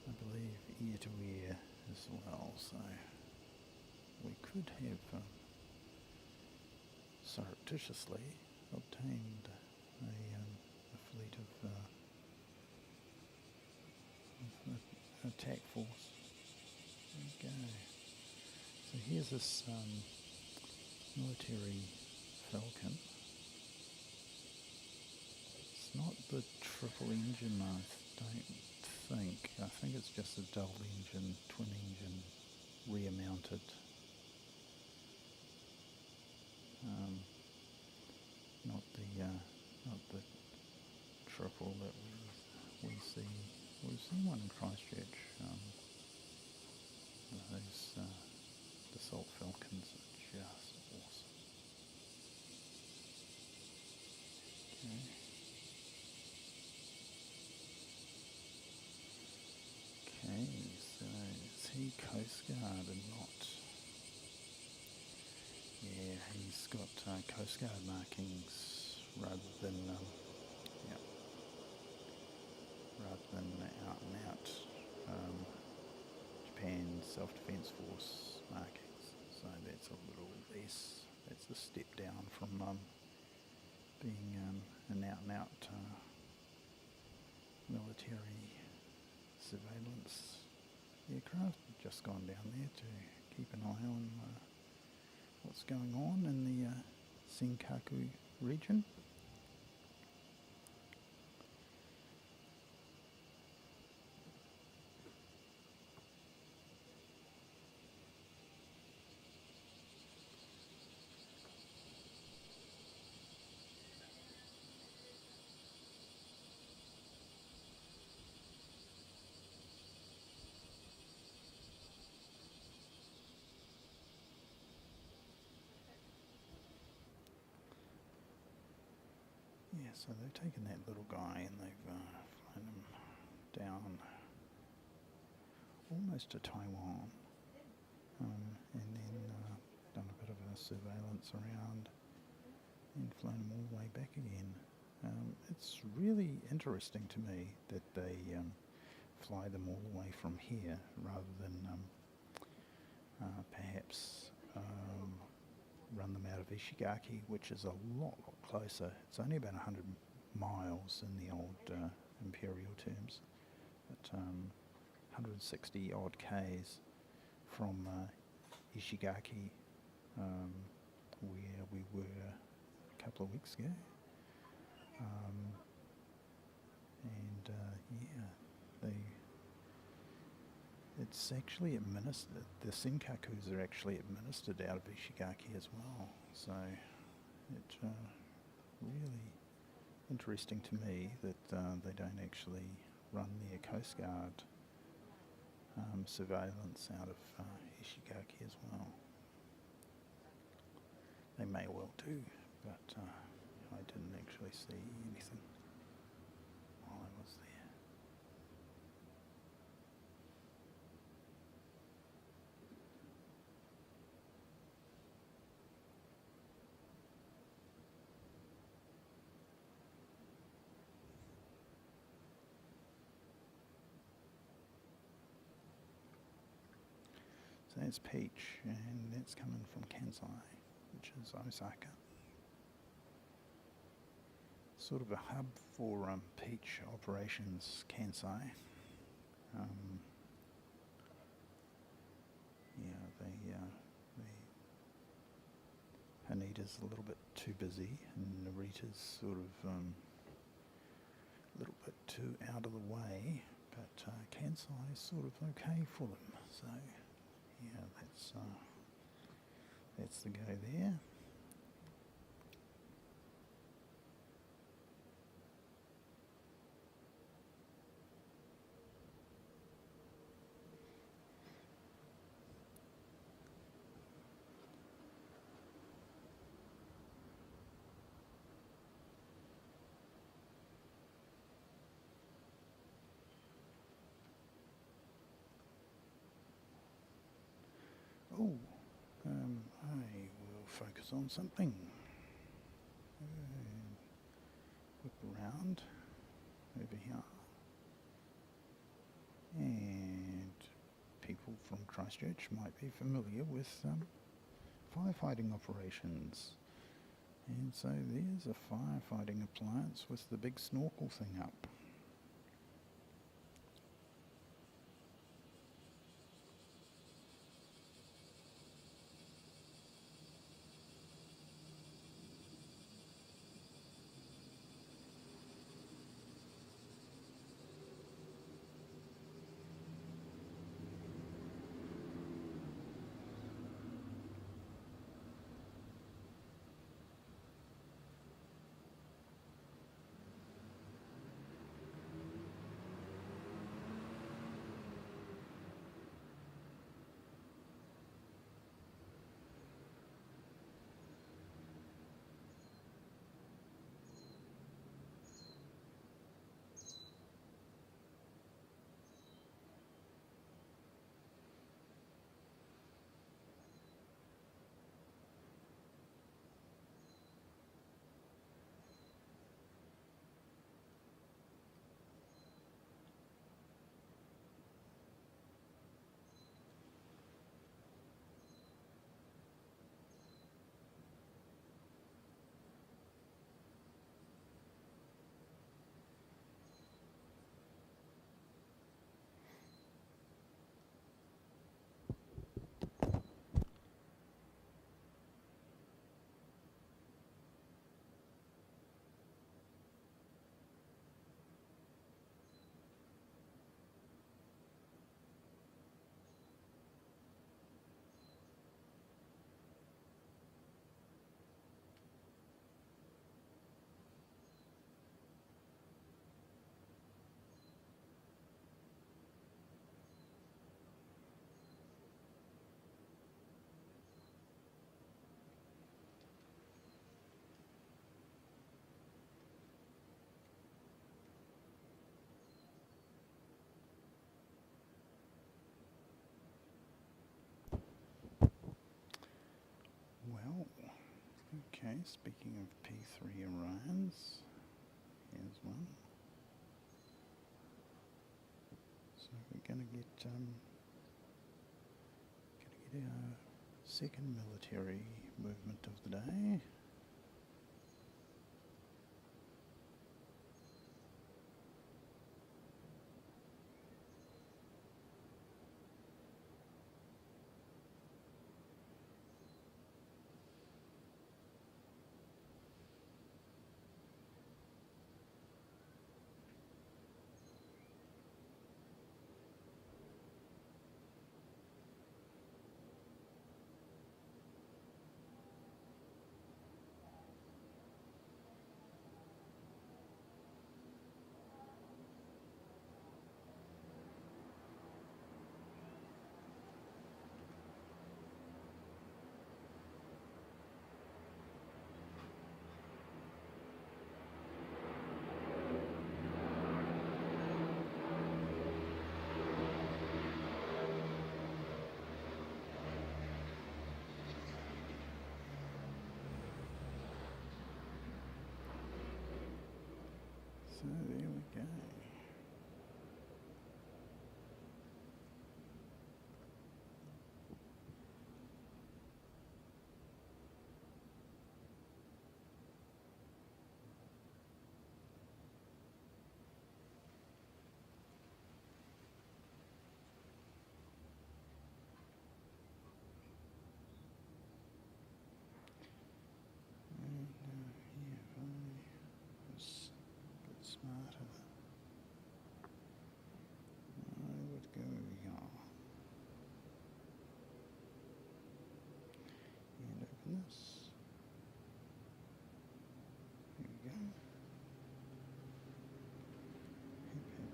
I believe ear-to-air as well. So we could have surreptitiously obtained a fleet of attack force. There we go. So here's this military Falcon. It's not the triple engine, I don't think. I think it's just a double engine, twin engine, rear mounted. Not the triple that we see. We've seen one in Christchurch. Those Dassault Falcons are just awesome. Okay, so is he Coast Guard or not? Yeah, he's got Coast Guard markings rather than out and out Japan Self-Defense Force markings. So that's a little less. That's a step down from being an out and out military surveillance aircraft. Just gone down there to keep an eye on what's going on in the Senkaku region. Yeah, so they've taken that little guy and they've and I'm down almost to Taiwan, and then done a bit of a surveillance around and flown them all the way back again. It's really interesting to me that they fly them all the way from here rather than perhaps run them out of Ishigaki, which is a lot closer. It's only about 100 miles in the old imperial terms, but 160 odd k's from Ishigaki, where we were a couple of weeks ago. It's actually administered, the senkakus are actually administered out of Ishigaki as well, so it's really interesting to me that they don't actually run their Coast Guard surveillance out of Ishigaki as well. They may well do, but I didn't actually see anything while I was there. So that's Peach, and that's coming from Kansai, which is Osaka. Sort of a hub for Peach operations, Kansai. Hanita's a little bit too busy, and Narita's sort of a little bit too out of the way, but Kansai is sort of okay for them. So yeah, that's the go there. Oh, I will focus on something. Whip around over here. And people from Christchurch might be familiar with firefighting operations. And so there's a firefighting appliance with the big snorkel thing up. speaking of P3 Orions, here's one. So we're going to get our second military movement of the day. So there we go. And here, if I was a bit smarter, I would go here and open this. There we go.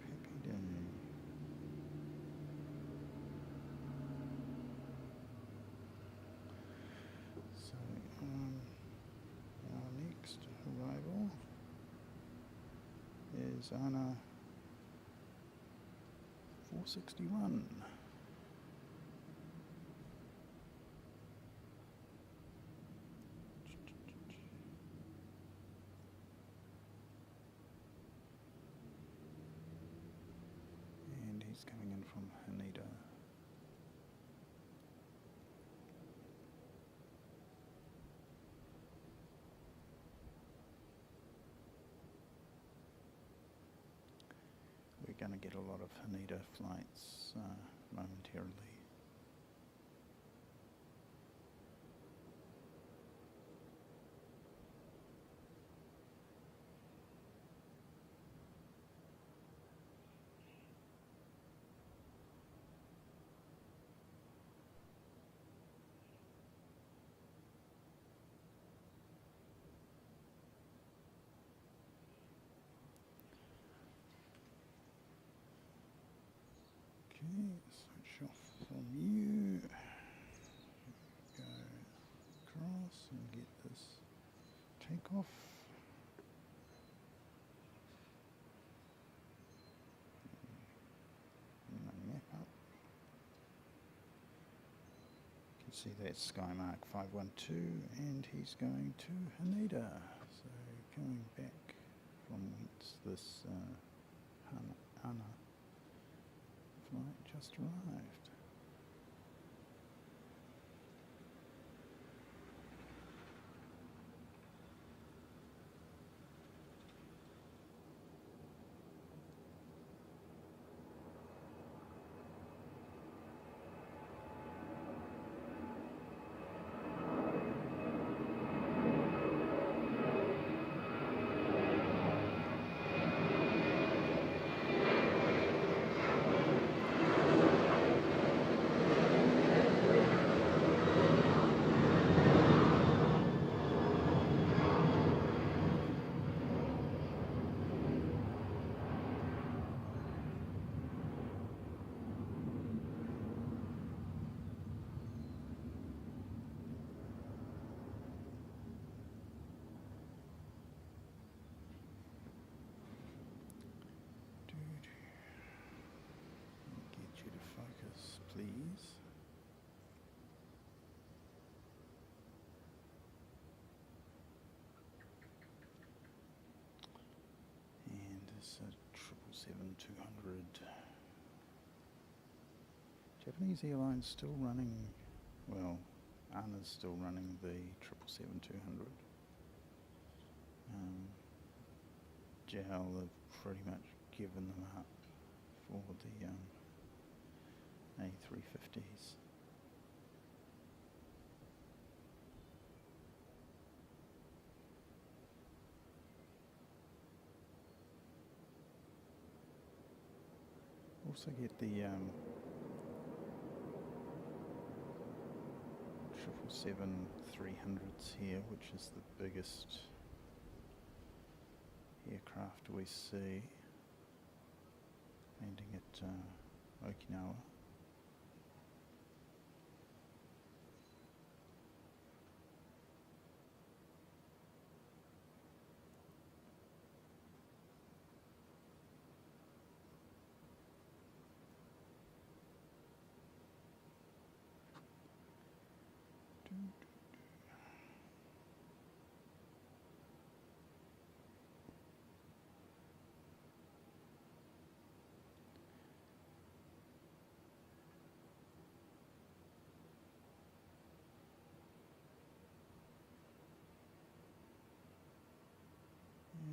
Happy day. So, our next arrival is Anna 461. And he's coming in from Haneda. We're going to get a lot of Haneda flights momentarily. Okay, switch off from you. Go across and get this takeoff. And my map up. You can see that's Skymark 512 and he's going to Haneda. So coming back from whence this Hana flight just arrived. There's a 777-200. Japanese Airlines still running, well, ANA's still running the 777-200. JAL have pretty much given them up for the A350s. Also get the 777-300s here, which is the biggest aircraft we see, landing at Okinawa.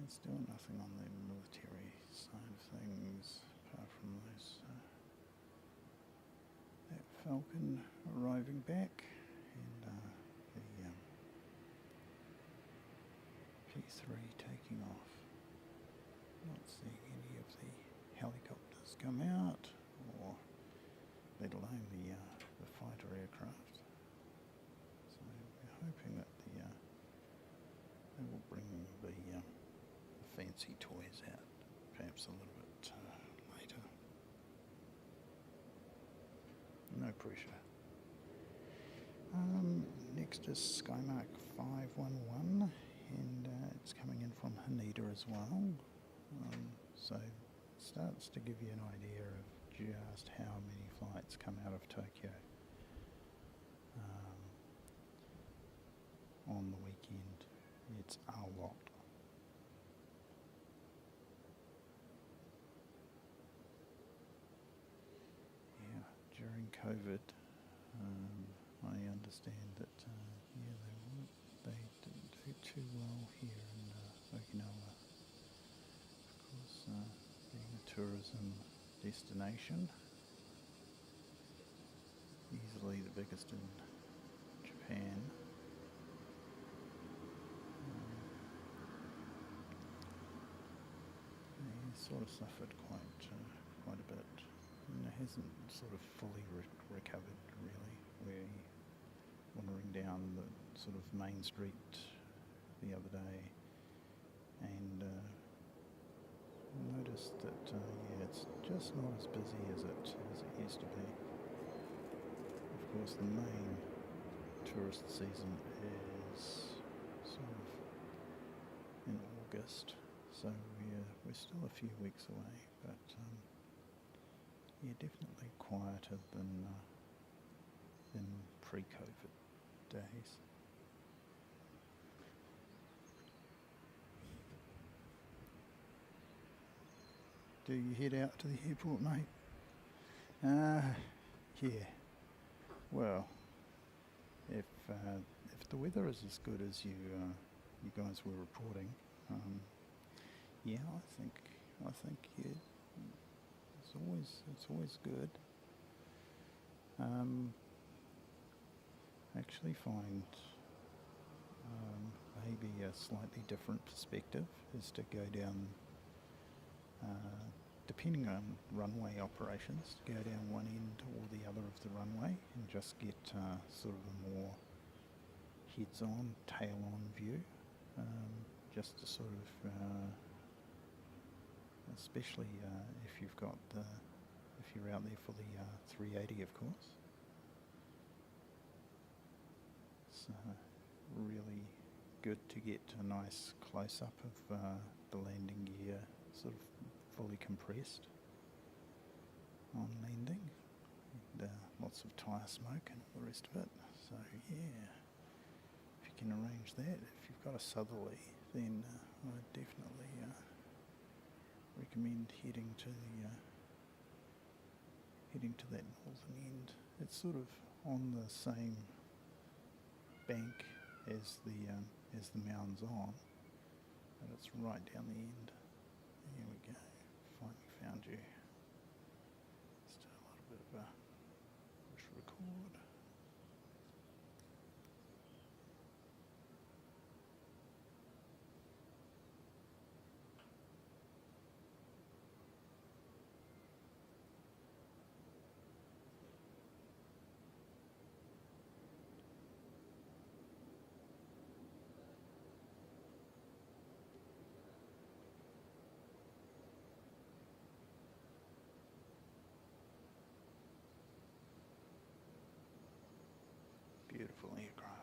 Still nothing on the military side of things, apart from those that Falcon arriving back and the P3 taking off. Not seeing any of the helicopters come out, or let alone the fighter aircraft. So we're hoping that they will bring the fancy toys out, perhaps a little bit later. No pressure. Next is Skymark 511, and it's coming in from Haneda as well. So it starts to give you an idea of just how many flights come out of Tokyo on the weekend. It's a lot. During COVID, I understand that they didn't do too well here in Okinawa. Of course, being a tourism destination, easily the biggest in Japan. They sort of suffered quite a bit. And it hasn't sort of fully recovered, really. We're wandering down the sort of main street the other day and noticed that it's just not as busy as it used to be. Of course, the main tourist season is sort of in August, so we're still a few weeks away, but yeah, definitely quieter than pre-COVID days. Do you head out to the airport, mate? Yeah. Well, if the weather is as good as you guys were reporting, yeah, I think yeah. It's always good. I actually find maybe a slightly different perspective is to go down, depending on runway operations, to go down one end or the other of the runway and just get sort of a more heads-on, tail-on view, just to sort of especially if you've got if you're out there for the 380, of course. It's really good to get a nice close-up of the landing gear, sort of fully compressed on landing, and lots of tyre smoke and all the rest of it. So yeah, if you can arrange that, if you've got a southerly, then I definitely recommend heading to that northern end. It's sort of on the same bank as the mound's on, but it's right down the end. Here we go. Finally found you. Let's do a little bit of a push record. Beautiful aircraft.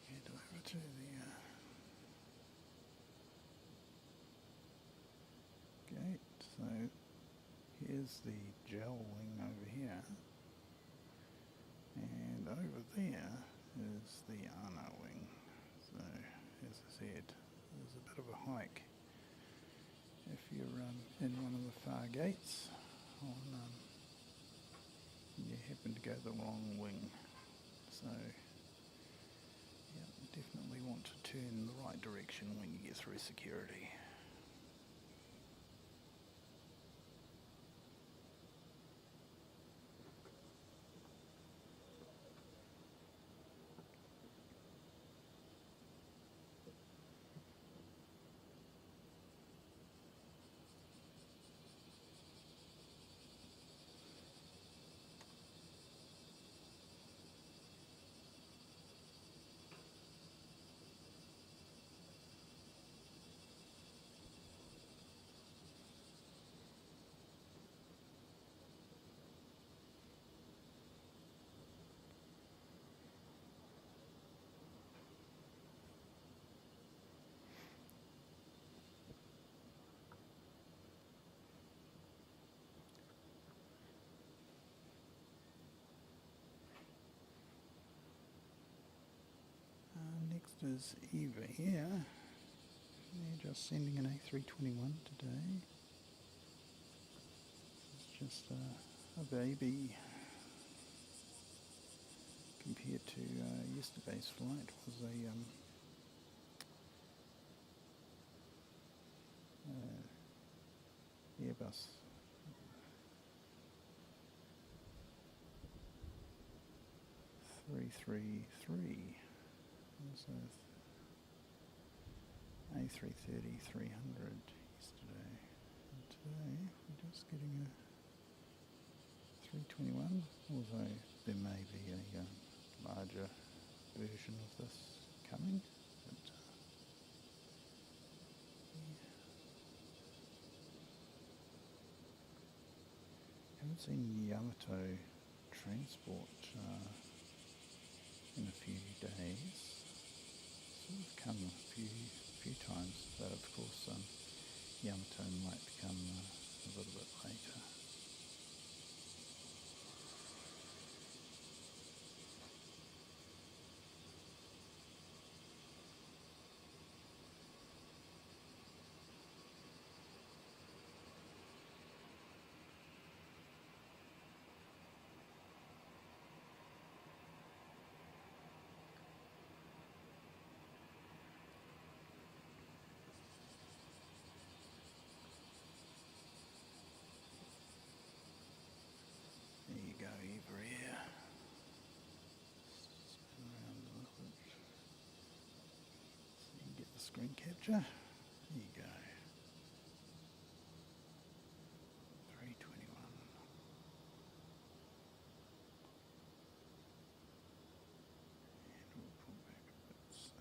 Get over to the gate. So here's the gel wing over here, and over there is the Ana wing. So as I said, there's a bit of a hike if you're in one of the far gates you happen to go the wrong wing. So yeah, definitely want to turn the right direction when you get through security. Next is Eva here. They're just sending an A321 today. It's just a baby compared to yesterday's flight was a Airbus A330-300. yesterday. And today we're just getting a 321, although there may be a larger version of this coming. But, haven't seen Yamato transport in a few days. So we've come a few times, but of course Yamato might come a little bit later. There you go, Eva here. Spin around a little bit so you can get the screen capture. There you go. 321. And we'll pull back a bit so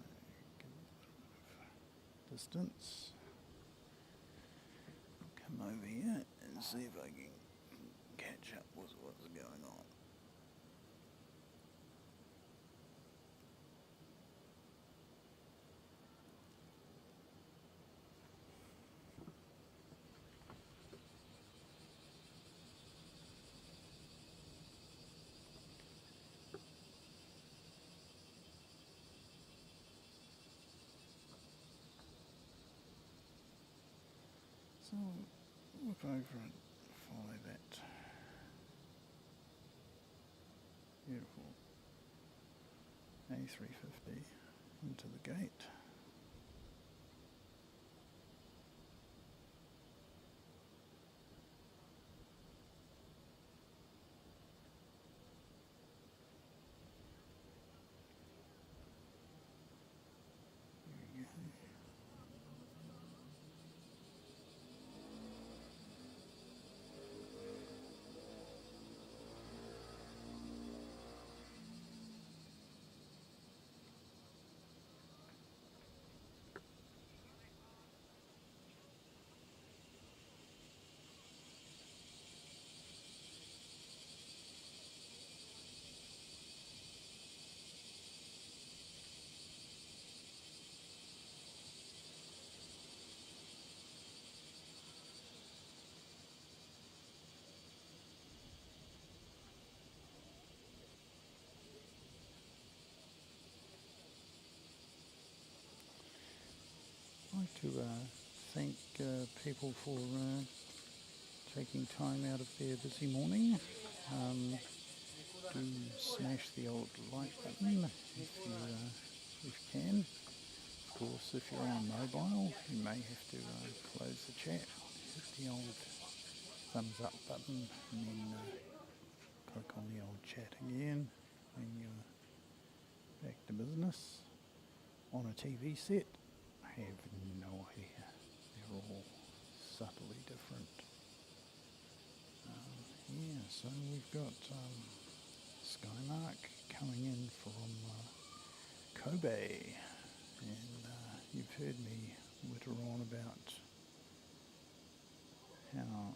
give it a little bit of distance. I'll come over here and see if I can catch up with what's going on. So look over and follow that beautiful A350 into the gate. There we go. I'd like to thank people for taking time out of their busy morning. Do smash the old like button if you can. Of course, if you're on mobile, you may have to close the chat, hit the old thumbs up button, and then click on the old chat again when you're back to business. On a TV set, I have no idea. They're all subtly different. Yeah, so we've got Skymark coming in from Kobe, and you've heard me witter on about how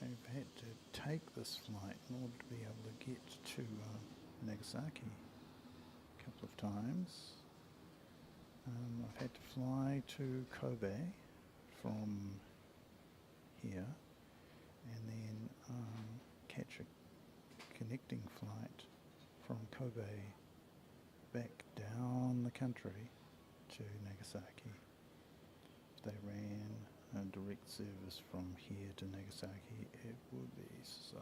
I've had to take this flight in order to be able to get to Nagasaki a couple of times. I've had to fly to Kobe from here and then catch a connecting flight from Kobe back down the country to Nagasaki. If they ran a direct service from here to Nagasaki, it would be so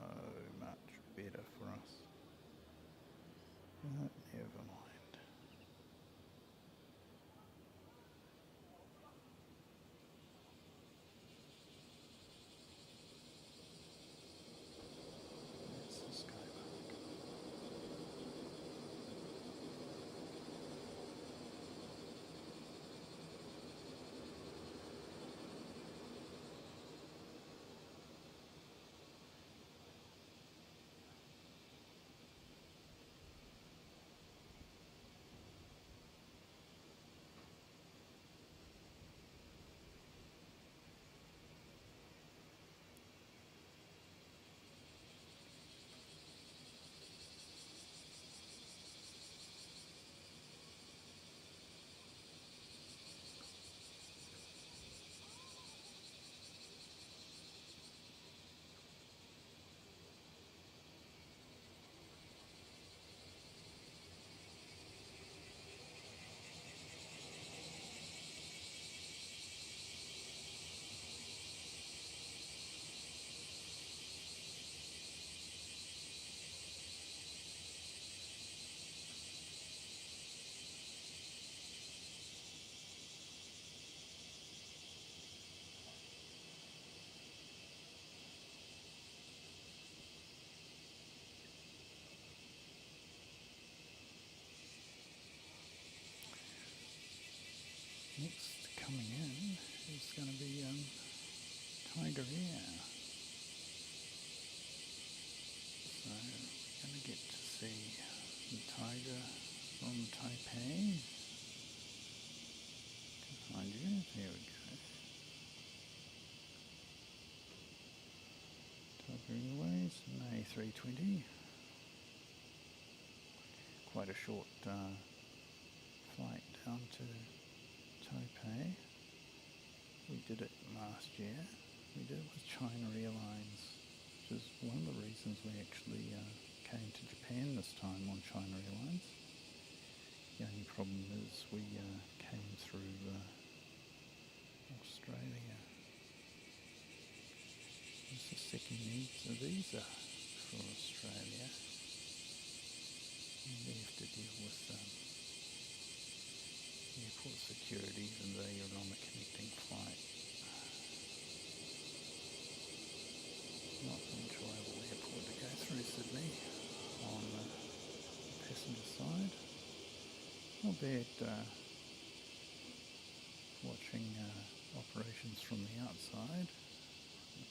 much better for us. But never mind. going to be tiger air. So we're going to get to see the tiger from Taipei. Find you. There we go. Tiger Airways, an A320. Quite a short flight down to Taipei. We did it last year. We did it with China Airlines, which is one of the reasons we actually came to Japan this time on China Airlines. The only problem is we came through Australia. It's the second needs a visa for Australia. And they have to deal with airport security even though you're on a connecting flight. Not an enjoyable airport to go through Sydney on the passenger side. Albeit watching operations from the outside. But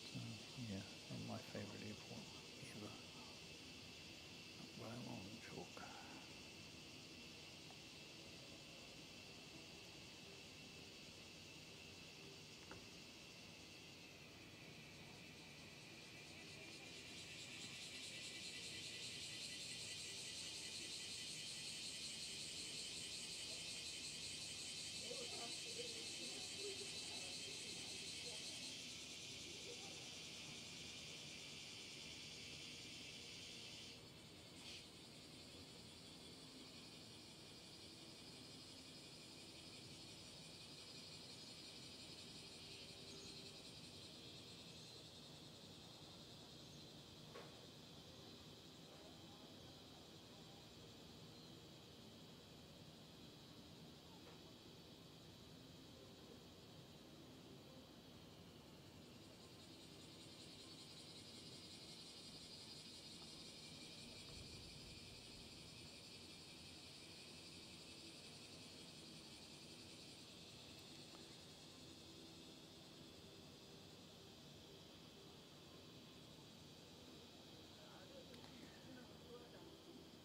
yeah, not my favourite airport ever. Not by a long chalk.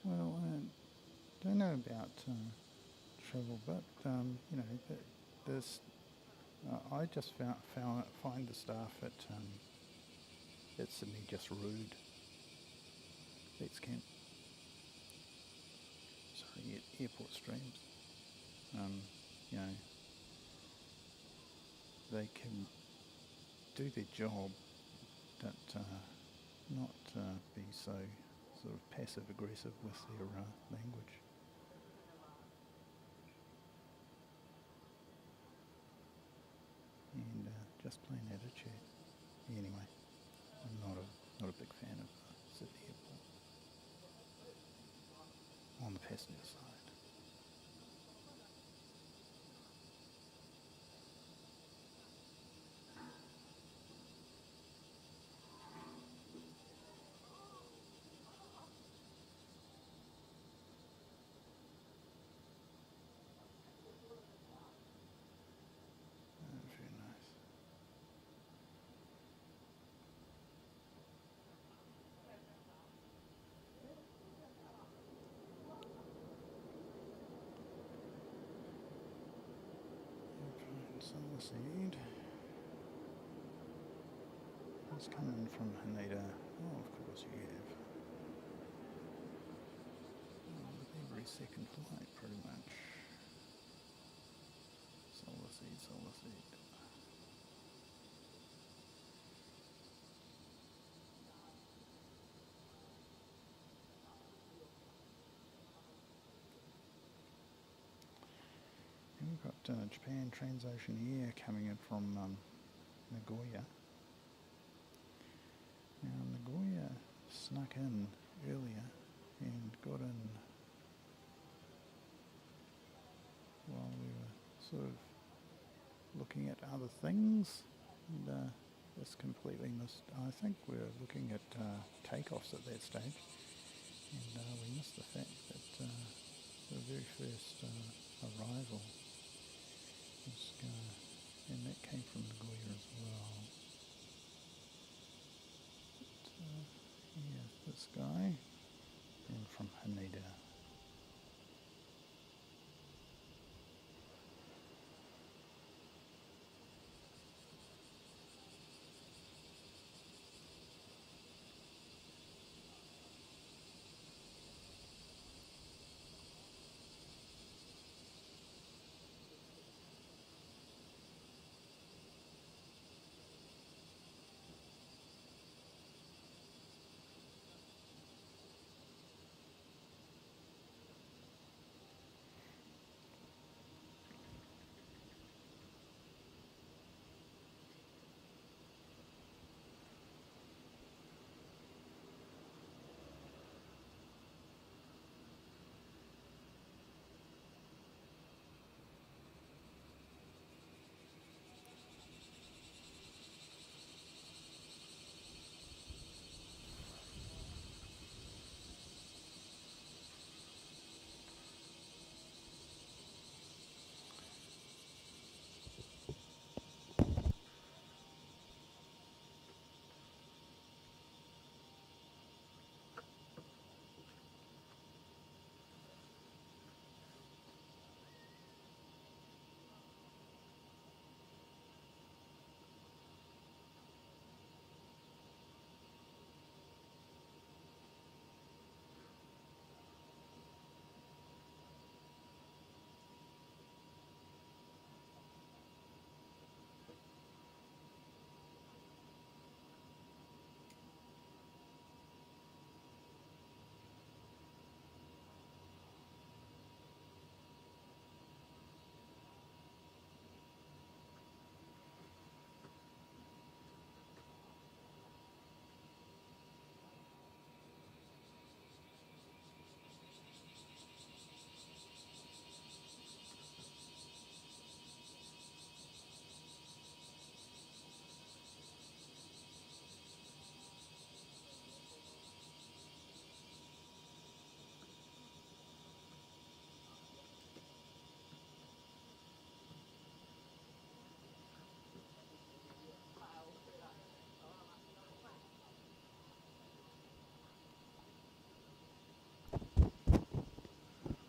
Well, I don't know about travel, but you know, there's. I just find the staff at Sydney just rude. Let's camp. Sorry, airport streams. You know, they can do their job, but not be so sort of passive aggressive with their language. And just plain attitude. Anyway, I'm not a big fan of Sydney Airport on the passenger side. Very nice. Solar seed. It's coming from Haneda. Oh, of course you have. Oh, every second flight, pretty much. Solar seed, solar seed. And we've got Japan Transocean Air coming in from Nagoya. Now Nagoya snuck in earlier and got in while we were sort of looking at other things, and just completely missed. I think we were looking at takeoffs at that stage, and we missed the fact that the very first arrival was And that came from Nagoya as well. But, here's this guy, and from Haneda.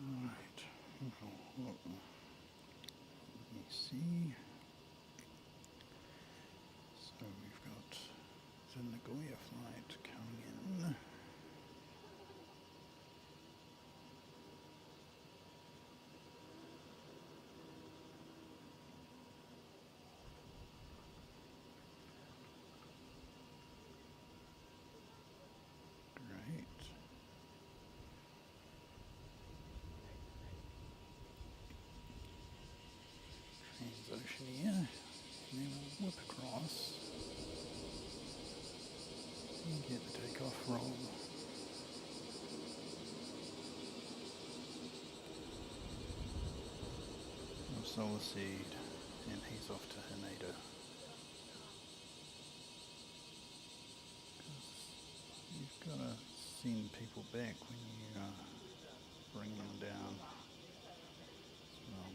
Right, let me see. So we've got the Nagoya flight coming in. Great. Transoceania, and then we'll whip across and get the takeoff roll. Solar Seed, and he's off to Haneda. You've got to send people back when you bring them down as well.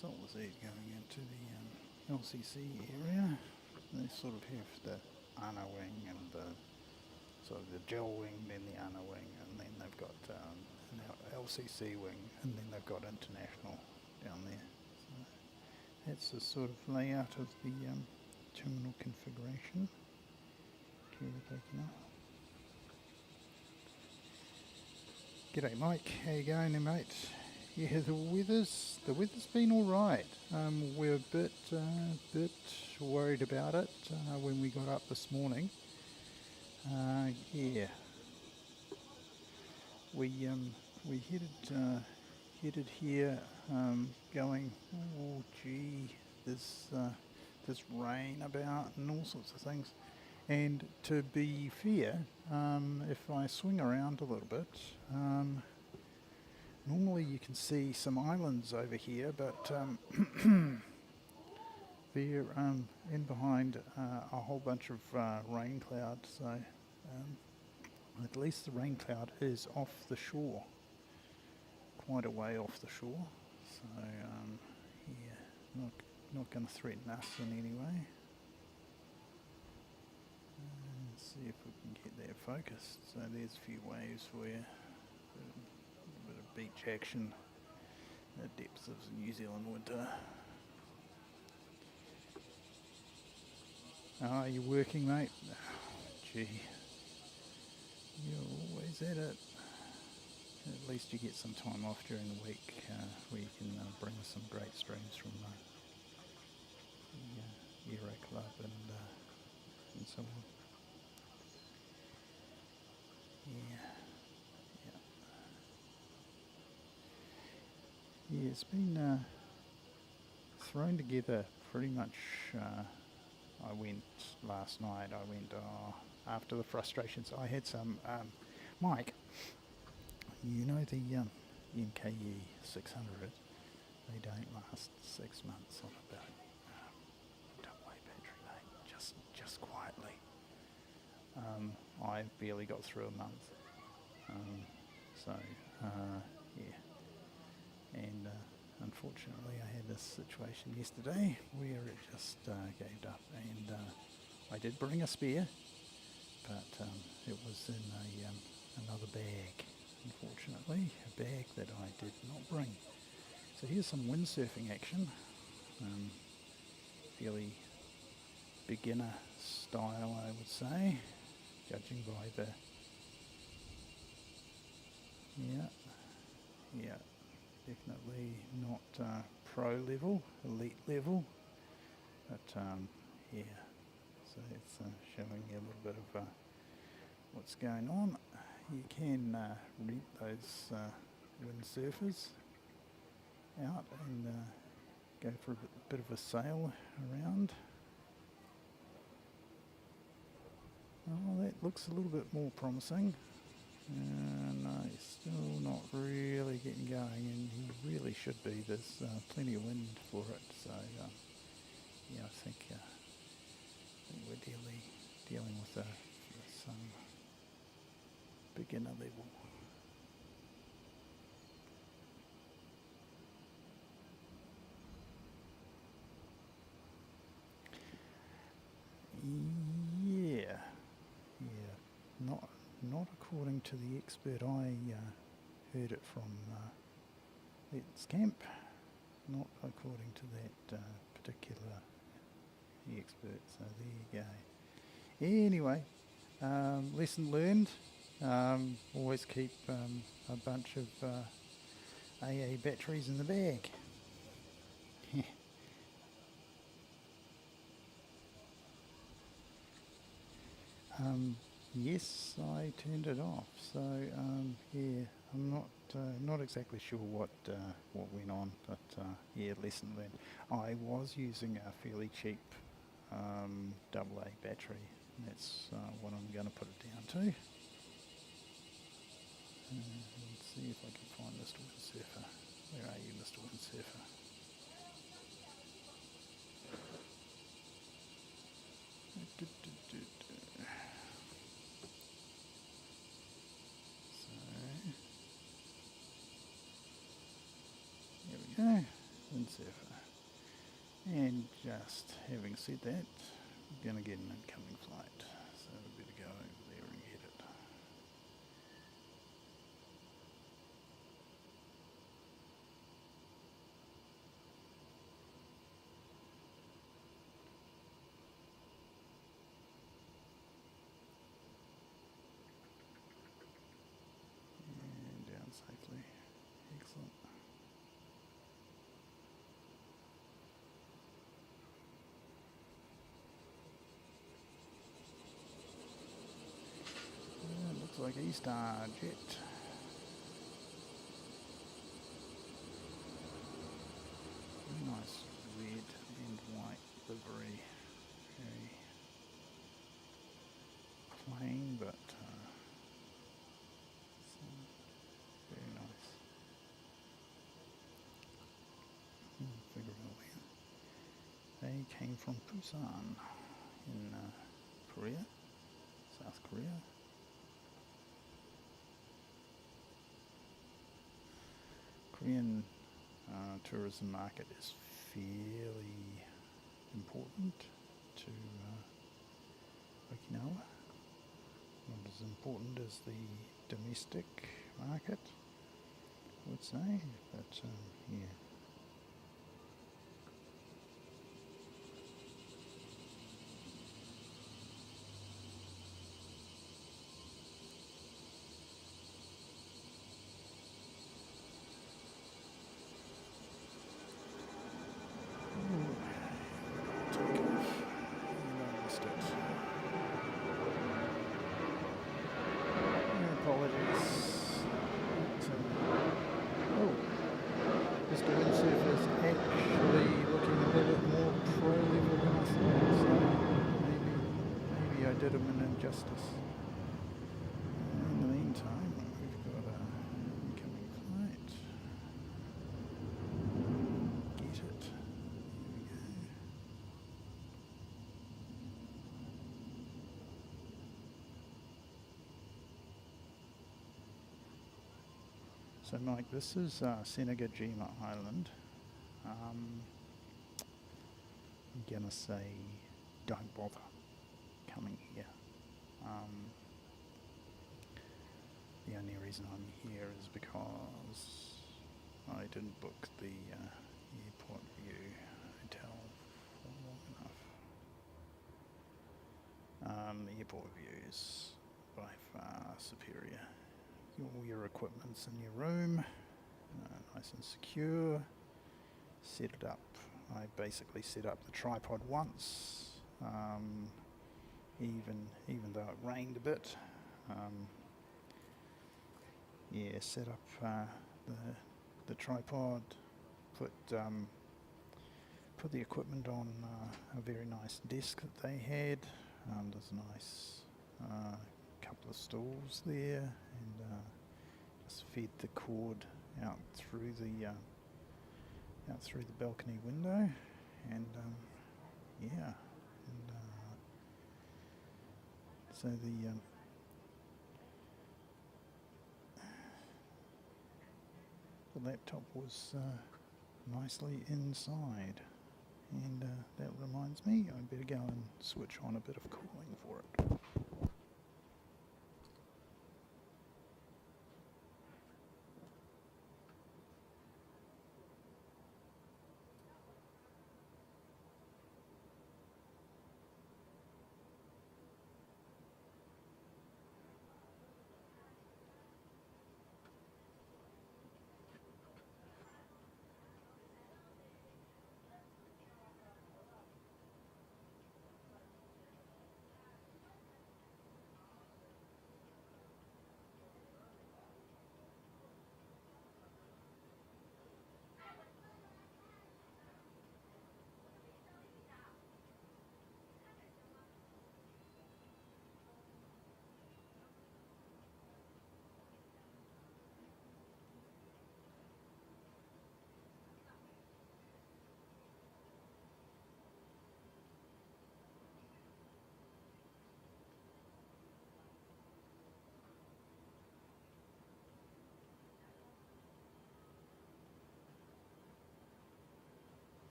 solar seed going into the LCC area. They sort of have the ana wing and the sort of the gel wing, then the ana wing, and then they've got an LCC wing, and then they've got international down there. So that's the sort of layout of the terminal configuration. Kia ora Okinawa. G'day Mike, how you going there mate? Yeah, the weather's been alright. We're a bit worried about it when we got up this morning. Yeah, we headed here, going, oh gee, there's rain about and all sorts of things. And to be fair, if I swing around a little bit, normally you can see some islands over here, but they're in behind a whole bunch of rain clouds. So at least the rain cloud is off the shore, quite a way off the shore. So yeah, not going to threaten us in any way. Let's see if we can get that focused. So there's a few waves for you. A bit of beach action. The depths of New Zealand winter. Are you working, mate? Oh, gee, you're always at it. At least you get some time off during the week where you can bring some great streams from the Euro Club and so on. Yeah, it's been thrown together pretty much. I went last night. I went after the frustrations. I had some Mike. You know the NKE 600. They don't last 6 months on a boat. AA battery, mate. Just quietly. I barely got through a month. Yeah. And unfortunately I had this situation yesterday where it just gave up, and I did bring a spare, but it was in another bag, unfortunately, a bag that I did not bring. So here's some windsurfing action, fairly beginner style I would say, judging by the, yeah, definitely not pro level, elite level, but yeah, so it's showing you a little bit of what's going on. You can rent those windsurfers out and go for a bit of a sail around. Oh, that looks a little bit more promising. No, he's still not really getting going, and he really should be. There's plenty of wind for it, so yeah, I think we're dealing with some beginner level. Yeah, not according to the expert. I heard it from Let's Camp, not according to that particular expert. So there you go. Anyway, lesson learned. Always keep a bunch of AA batteries in the bag. Yes, I turned it off. So yeah, I'm not exactly sure what went on, but yeah, lesson learned. I was using a fairly cheap AA battery. And that's what I'm going to put it down to. Let's see if I can find Mr. Windsurfer. Where are you, Mr. Windsurfer? So, there we go. windsurfer. And just having said that, we're going to get an incoming flight, so we better go over there and get it. And down safely. Excellent. Looks like E-Star jet. Nice red and white livery. Very plain, but very nice. Figure out where. They came from Busan in Korea, South Korea. Korean tourism market is fairly important to Okinawa. Not as important as the domestic market, I would say, but yeah. Mr. Windsurfer is actually looking a little bit more pro-level than I thought, so maybe I did him an injustice. In the meantime, we've got a incoming flight. Get it. Here we go. So Mike, this is Senagajima Island. I'm gonna say don't bother coming here. The only reason I'm here is because I didn't book the airport view hotel for long enough. The airport view is by far superior. All your equipment's in your room, nice and secure. Set it up. I basically set up the tripod once, even though it rained a bit. Set up the tripod. Put the equipment on a very nice desk that they had. There's a nice couple of stools there, and just fed the cord out through the balcony window, and so the laptop was nicely inside, and that reminds me, I better go and switch on a bit of cooling for it.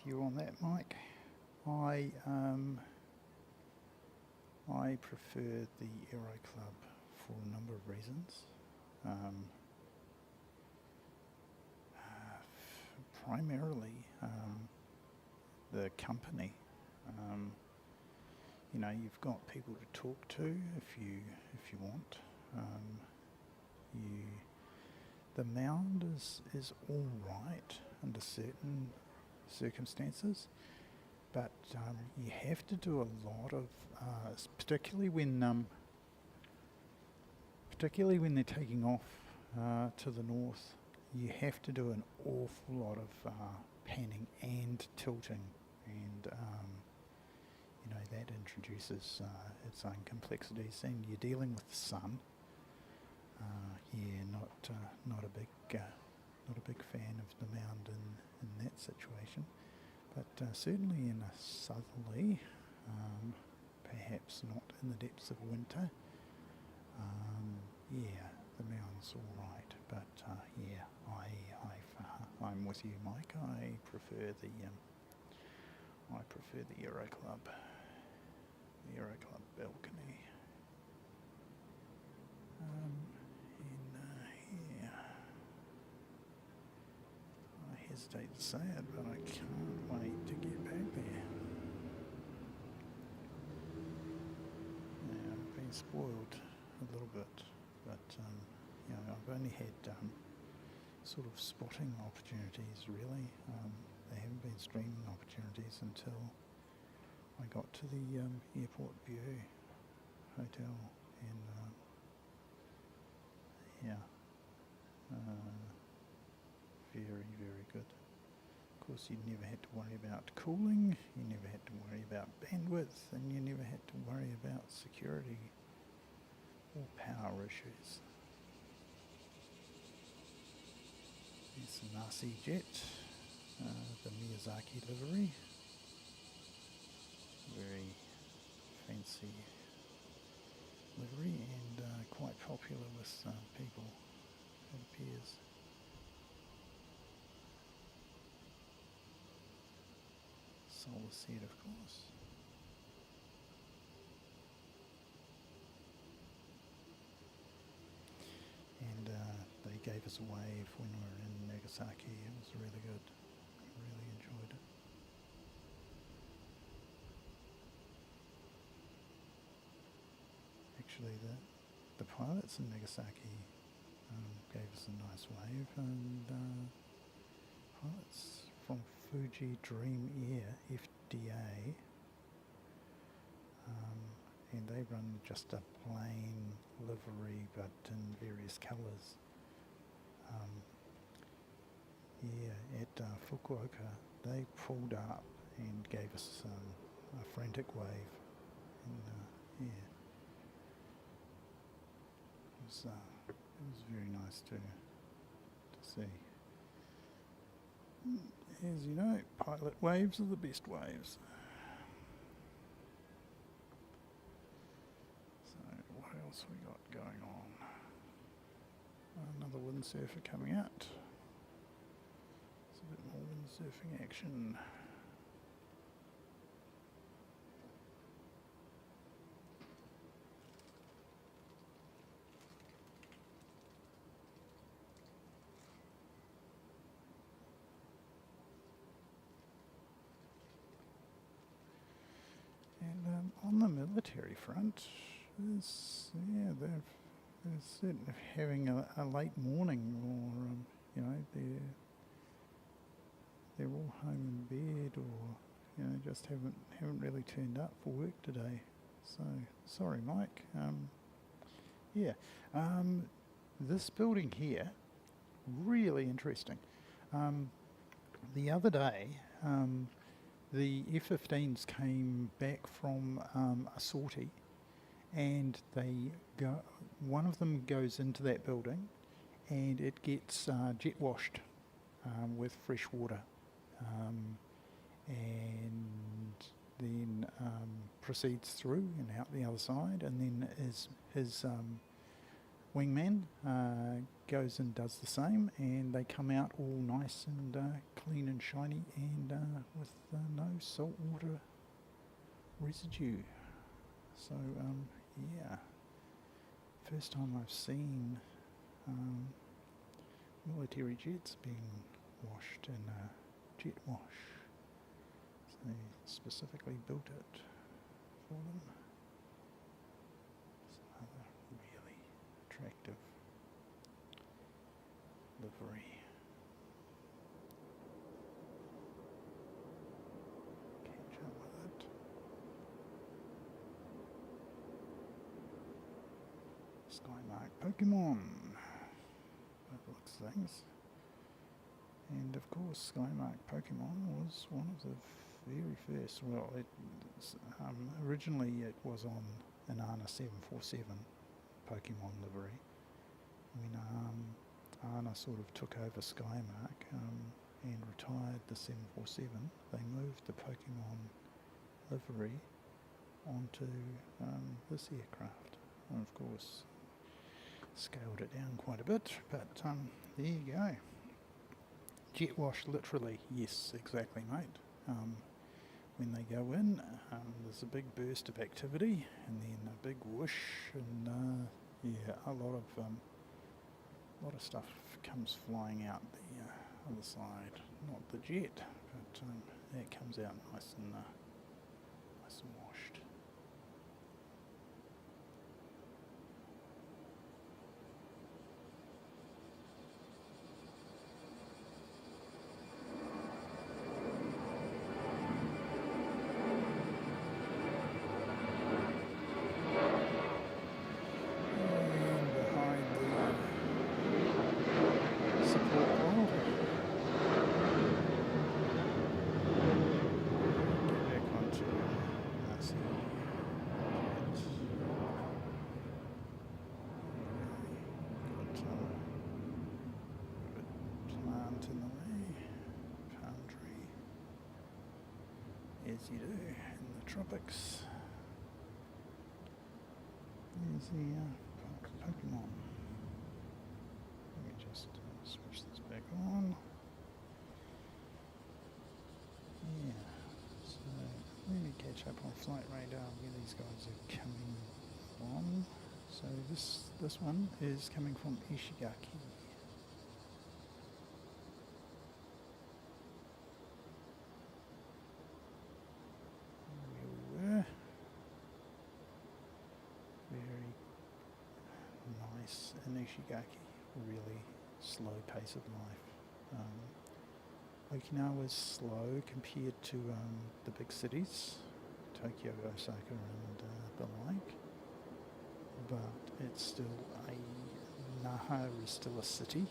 you on that, Mike. I prefer the Aero Club for a number of reasons. Primarily the company. You've got people to talk to if you want. The mound is all right under certain circumstances, but you have to do a lot of, particularly when they're taking off to the north. You have to do an awful lot of panning and tilting, and that introduces its own complexities. And you're dealing with the sun. Not a big fan of the mound in that situation. But certainly in a southerly, perhaps not in the depths of winter. The mound's all right, but I'm with you, Mike. I prefer the Aero Club, balcony. I hesitate to say it, but I can't wait to get back there. Yeah, I've been spoiled a little bit, but I've only had sort of spotting opportunities really. There haven't been streaming opportunities until I got to the Airport View Hotel, and very, very good. Of course, you never had to worry about cooling, you never had to worry about bandwidth, and you never had to worry about security or power issues. There's the Nasi Jet, the Miyazaki livery. Very fancy livery, and quite popular with people, it appears. Solar set, of course. And they gave us a wave when we were in Nagasaki. It was really good. I really enjoyed it. Actually, the pilots in Nagasaki gave us a nice wave, and pilots from Fuji Dream Air FDA, and they run just a plain livery but in various colours. At Fukuoka they pulled up and gave us a frantic wave, and it was very nice to see. As you know, pilot waves are the best waves. So what else we got going on? Another windsurfer coming out. There's a bit more windsurfing action. And on the military front, they're certainly having a late morning, or they're all home in bed, or just haven't really turned up for work today. So sorry, Mike. This building here, really interesting. The other day, the F-15s came back from a sortie, and one of them goes into that building, and it gets jet washed with fresh water, and then proceeds through and out the other side, and then his wingman goes and does the same, and they come out all nice and clean and shiny, and with no saltwater residue. So yeah, first time I've seen military jets being washed in jet wash. So they specifically built it for them. It's another really attractive livery. Catch up with it. Skymark Pokemon. That looks things. And of course, Skymark Pokemon was one of the very first. Well, originally it was on an ANA 747 Pokemon livery. When ANA sort of took over Skymark and retired the 747, they moved the Pokemon livery onto this aircraft. And of course, scaled it down quite a bit, but there you go. Jet wash, literally, yes, exactly, mate. When they go in, there's a big burst of activity, and then a big whoosh, and yeah, a lot of stuff comes flying out the other side. Not the jet, but it comes out nice and washed. As you do in the tropics. There's the Pokemon. Let me just switch this back on. Yeah, so let me catch up on flight radar where these guys are coming from. So this one is coming from Ishigaki. In Ishigaki, really slow pace of life. Okinawa is slow compared to the big cities, Tokyo, Osaka and the like, but it's still Naha is still a city.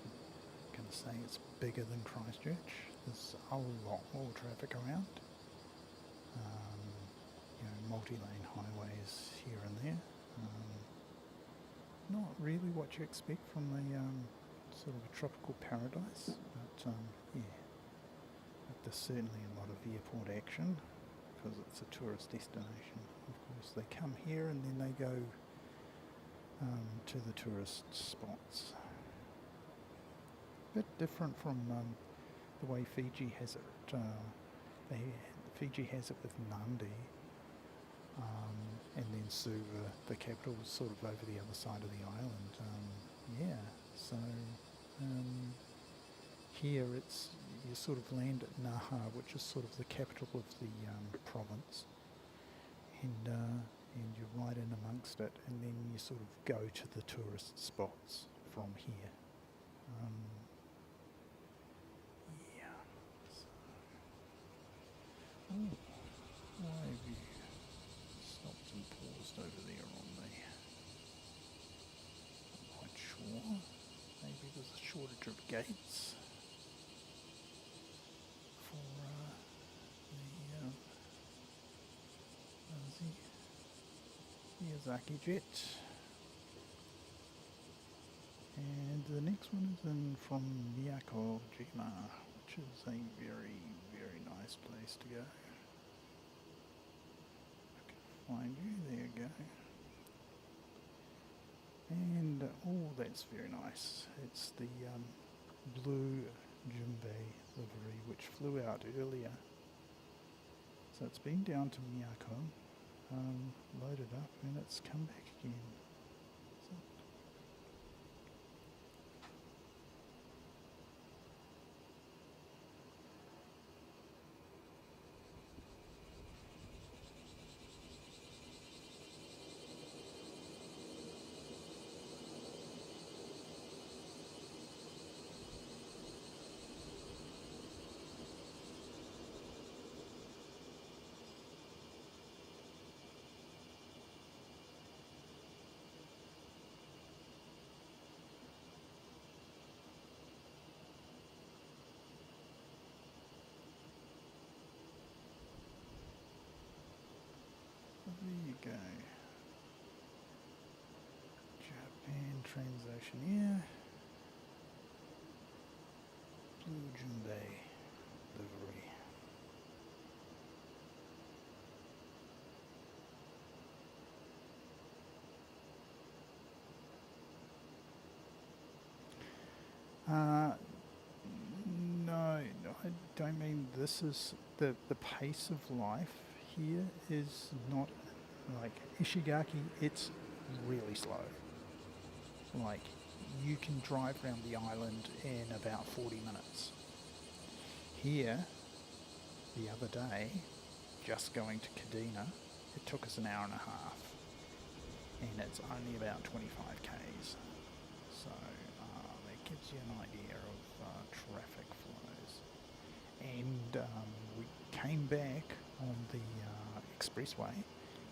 I'm going to say it's bigger than Christchurch. There's a lot more traffic around. Multi-lane highways here and there. Not really what you expect from the sort of a tropical paradise, but yeah, but there's certainly a lot of airport action because it's a tourist destination. Of course, they come here and then they go to the tourist spots. A bit different from the way Fiji has it. Fiji has it with Nandi. And then Suva, the capital, is sort of over the other side of the island. Yeah, so here you sort of land at Naha, which is sort of the capital of the province, and you're right in amongst it, and then you sort of go to the tourist spots from here. Yeah. So, why have you stopped and paused over there on me? Not quite sure. Maybe there's a shortage of gates for the Miyazaki jet. And the next one is in from Miyako-jima, which is a very, very nice place to go. I can find you, there you go. oh, that's very nice. It's the blue Junbei livery which flew out earlier. So it's been down to Miyako, loaded up, and it's come back again. So there you go. Japan Transoceanier, blue Junbei livery. No, I don't mean this is the pace of life here is not like Ishigaki, it's really slow. Like you can drive around the island in about 40 minutes. Here, the other day, just going to Kadena, it took us an hour and a half, and it's only about 25 k's. So that gives you an idea of traffic flows. And we came back on the expressway,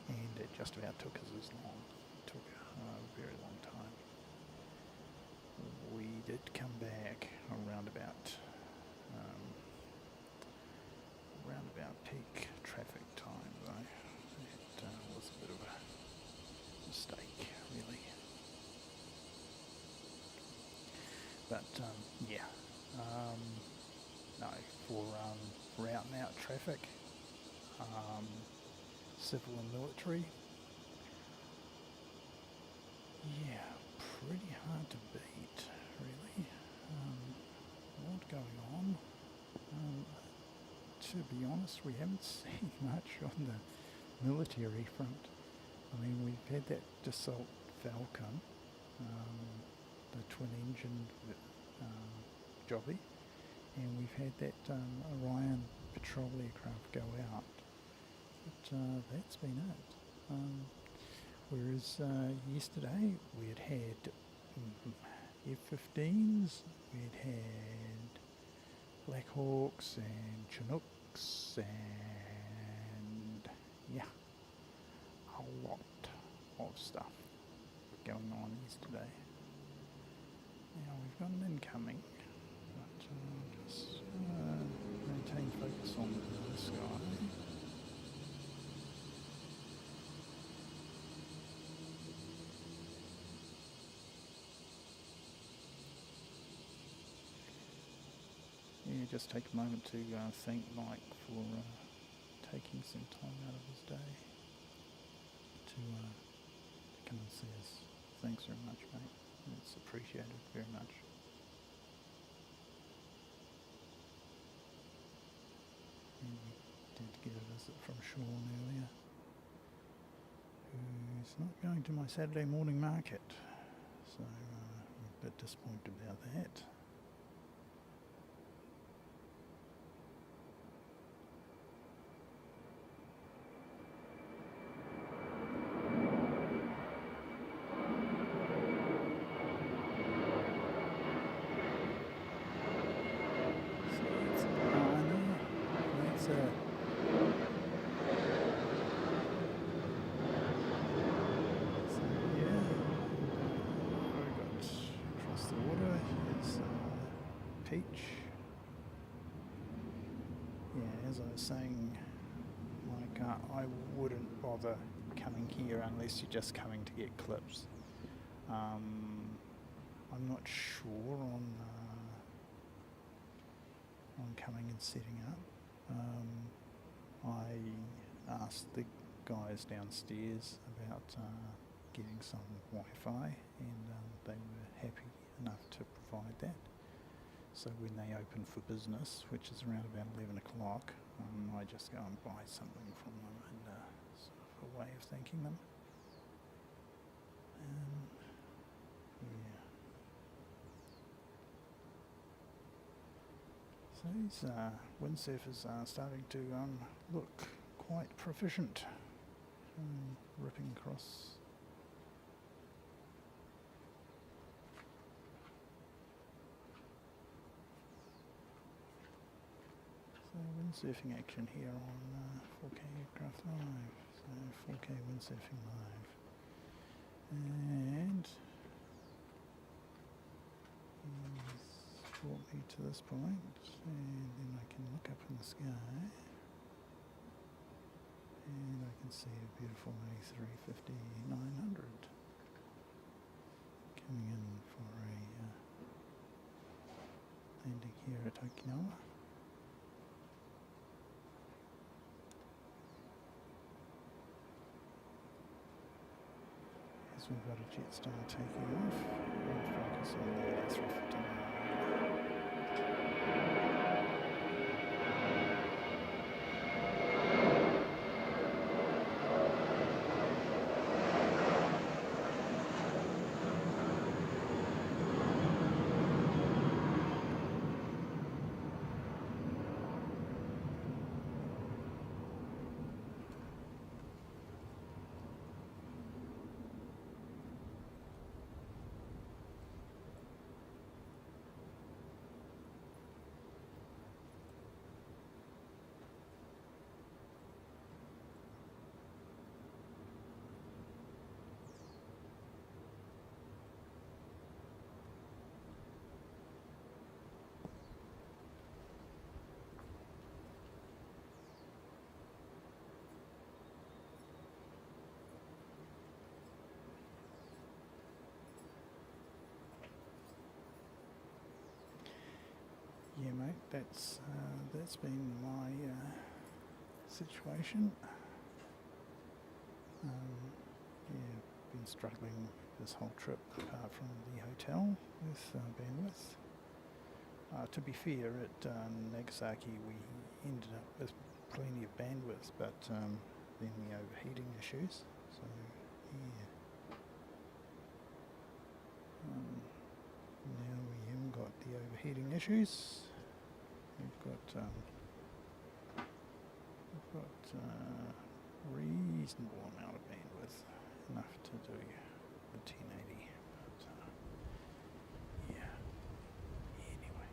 and it just about took us as long. It took a very long time. We did come back around about peak traffic time, though. It was a bit of a mistake, really. But yeah, no, for out and out traffic, civil and military, yeah, pretty hard to beat, really. A lot going on. To be honest, we haven't seen much on the military front. I mean, we've had that Dassault Falcon, the twin-engine jobby, and we've had that Orion patrol aircraft go out. But that's been it. Whereas yesterday we had F-15s, we had Black Hawks and Chinooks, and yeah, a lot of stuff going on yesterday. Now we've got an incoming, but just maintain focus on the sky. Yeah, just take a moment to thank Mike for taking some time out of his day to come and see us. Thanks very much, mate. It's appreciated very much. And we did get a visit from Sean earlier, who's not going to my Saturday morning market, so we're a bit disappointed about that. Peach. Yeah, as I was saying, like I wouldn't bother coming here unless you're just coming to get clips. I'm not sure on coming and setting up. I asked the guys downstairs about getting some Wi-Fi, and they were happy enough to provide that. So when they open for business, which is around about 11 o'clock, I just go and buy something from them, and sort of a way of thanking them. Yeah. So these windsurfers are starting to look quite proficient, ripping across. So windsurfing action here on 4K Aircraft Live. So 4K windsurfing live. And he's brought me to this point, and then I can look up in the sky, and I can see a beautiful A350-900 coming in for a landing here at Okinawa. As we've got a Jetstar taking off, and focus on the A350-900. Yeah, mate, that's been my situation. Yeah, been struggling this whole trip apart from the hotel with bandwidth. To be fair, at Nagasaki we ended up with plenty of bandwidth, but then the overheating issues. So yeah. Now we haven't got the overheating issues. We've got reasonable amount of bandwidth, enough to do the 1080. But yeah. Anyway.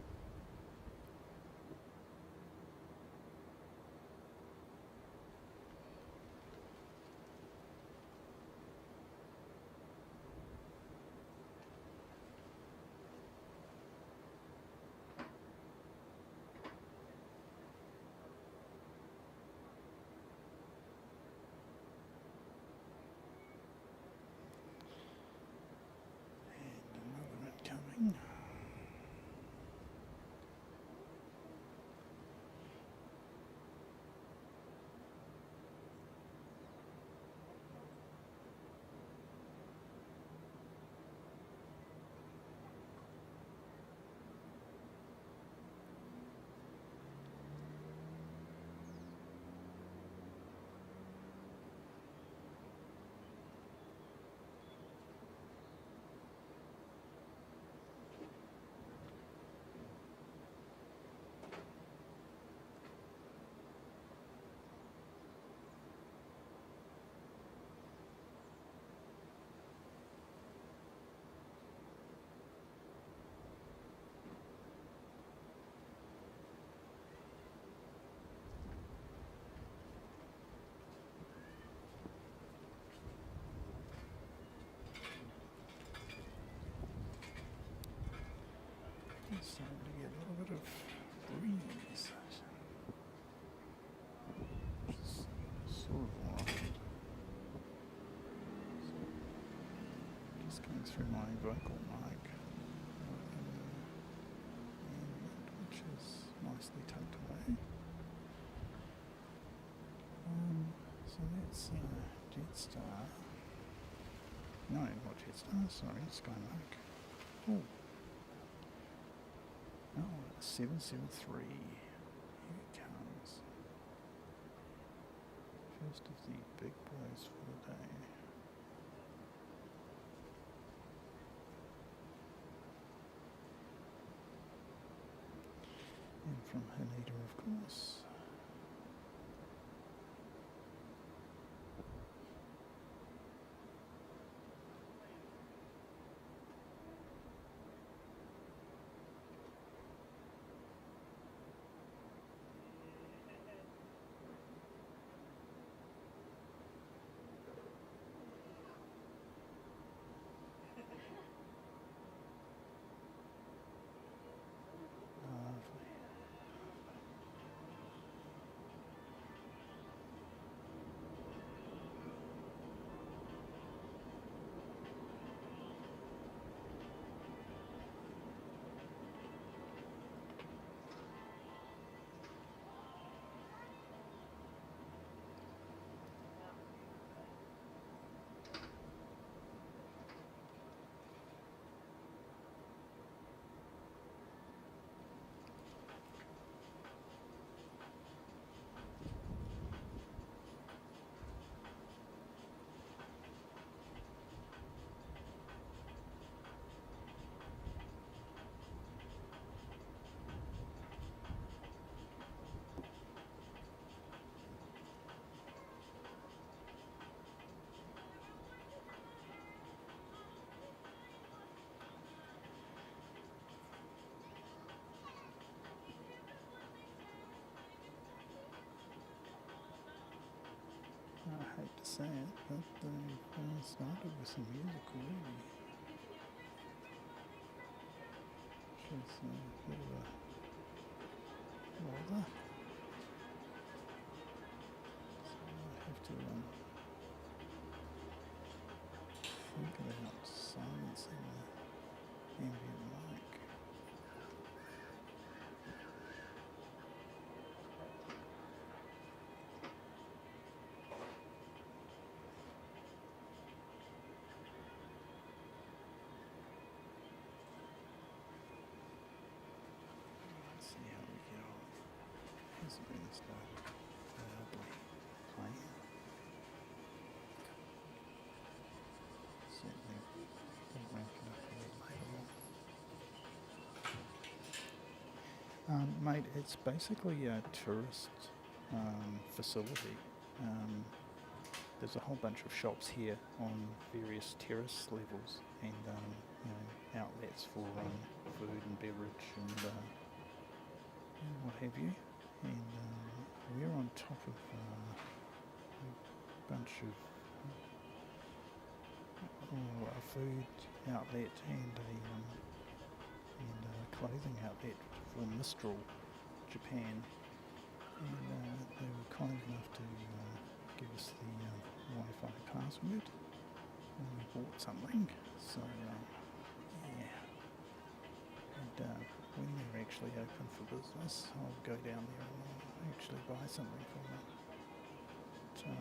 Coming. It's starting to get a little bit of breeze. Sort of wild. Just coming through my vocal mic, which is nicely tucked away. So that's Jetstar. Sorry, Skymark. Oh. Oh, 773. Here it comes. First of the big boys for the day. And from Haneda, of course. I hate to say it, but they've started with some music already. Which is a bit of a bother. So I have to think about silencing the ambient mic. See how we get on. Hasn't really started loudly playing. Certainly will ramp it up a bit later on. Mate, it's basically a tourist facility. There's a whole bunch of shops here on various terrace levels and outlets for food and beverage and what have you, and we're on top of a bunch of a food outlet and a clothing outlet for Mistral, Japan, and they were kind enough to give us the Wi-Fi password when we bought something, so yeah. And when they're actually open for business, I'll go down there and actually buy something from them. So yeah.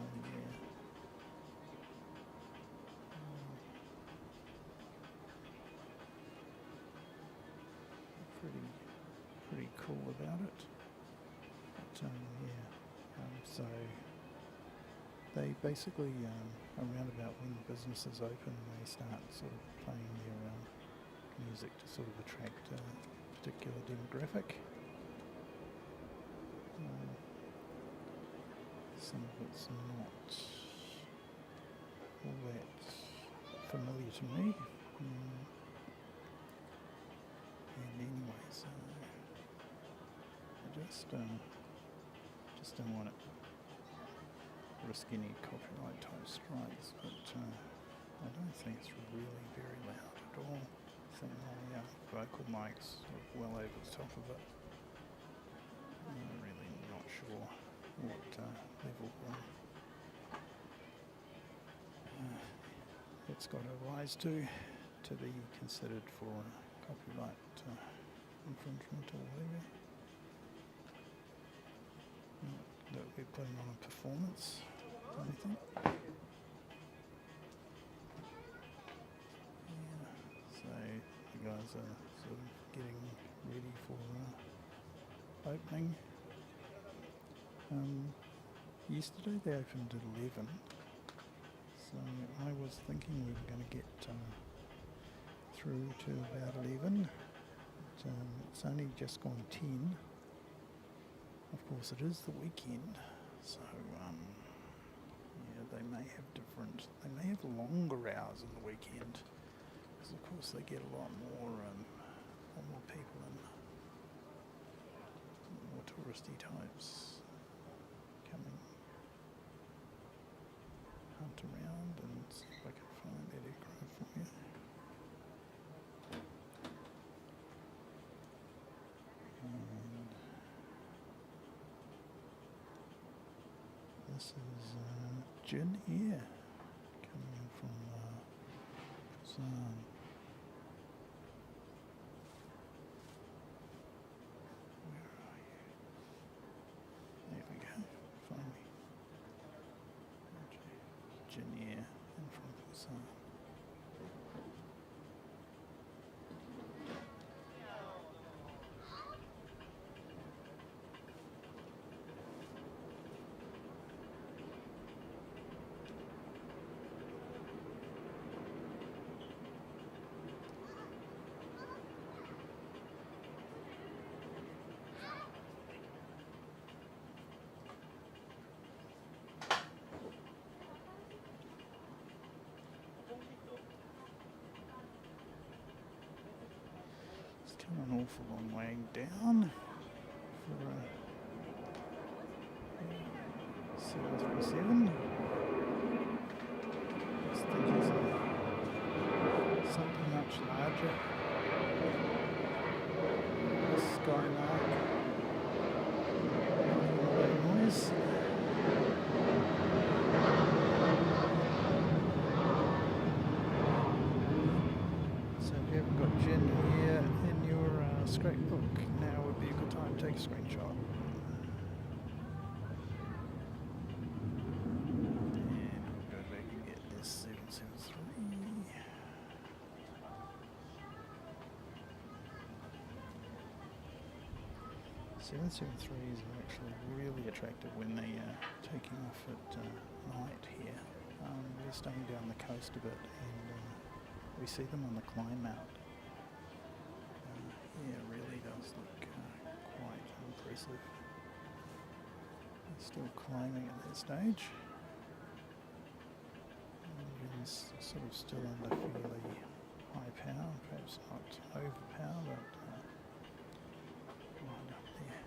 Pretty cool about it. But so they basically around about when business is open, they start sort of playing their music to sort of attract a particular demographic. Some of it's not all that familiar to me. And anyway, so I just don't want to risk any copyright type strikes, but I don't think it's really very loud at all. I think my vocal mic's sort of well over the top of it. I'm really not sure what level it's got to rise to be considered for copyright infringement or whatever. Not that we're putting on a performance or anything. stores are sort of getting ready for opening. Yesterday they opened at 11, so I was thinking we were going to get through to about 11, but it's only just gone 10. Of course it is the weekend, so yeah, they may have longer hours on the weekend, because of course they get a lot more people and more touristy types coming. Hunt around and see if I can find that aircraft for you. And this is Jin Air coming in from Busan. Where are you? There we go. Finally. Jin Air in from Busan. It's come an awful long way down for a 737. I just think it's something much larger. Skylark. All that noise. So if you haven't got Jin here in your scrapbook, now would be a good time to take a screenshot. And we'll go back and get this 773. 773s are actually really attractive when they are taking off at night here. We're staying down the coast a bit, and we see them on the climb out. Yeah, it really does look quite impressive. They're still climbing at that stage. Engine's sort of still under fairly high power, perhaps not overpower, but right up there.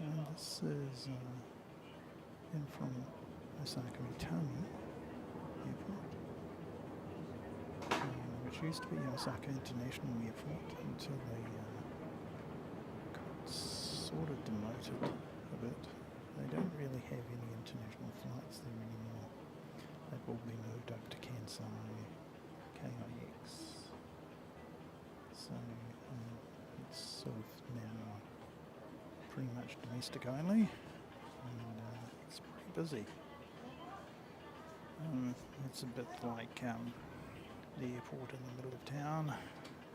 And this is in from Osaka Mitami Airport, which used to be Osaka International Airport until they got sort of demoted a bit. They don't really have any international flights there anymore. They've all been moved up to Kansai, KIX. So it's sort of now pretty much domestic only, and it's pretty busy. It's a bit like the airport in the middle of town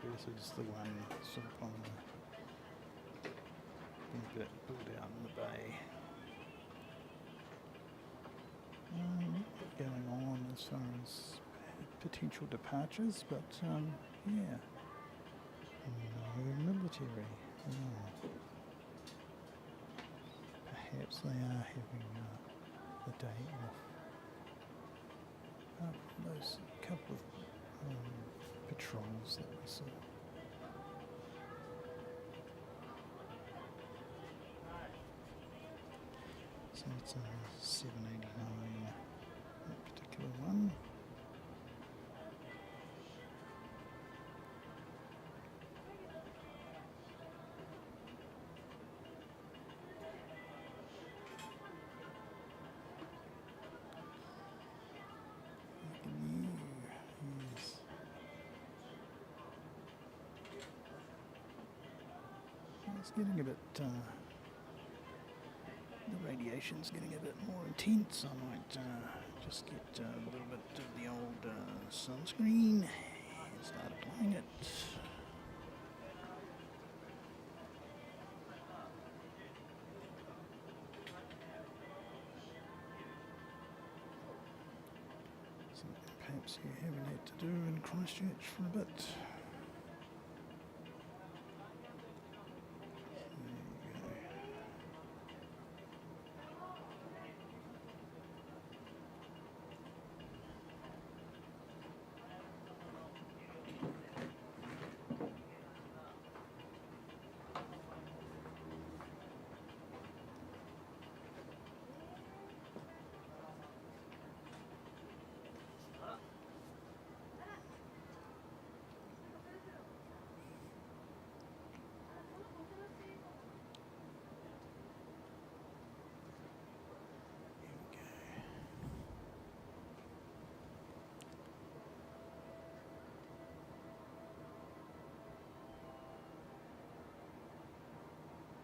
versus the one sort of on the built out in the bay. Going on as far as potential departures, but yeah, no military. No. Perhaps they are having the day off. Those couple of patrols that we saw. So it's a 789, that particular one. It's getting a bit, the radiation's getting a bit more intense. I might just get a little bit of the old sunscreen and start applying it. Something perhaps you haven't had to do in Christchurch for a bit.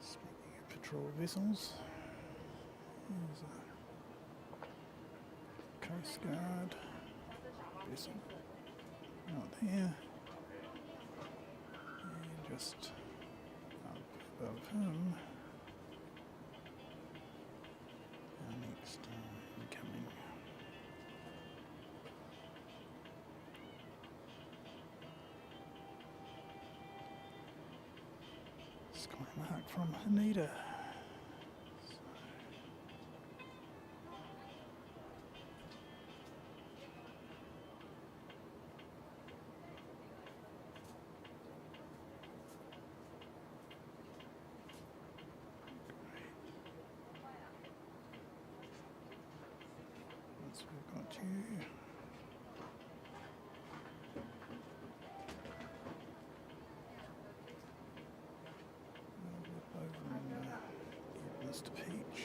Speaking of patrol vessels, there's a Coast Guard vessel out there, and just up above him, our next incoming. Sky mark from Anita. Once we've got you. Mr. Peach.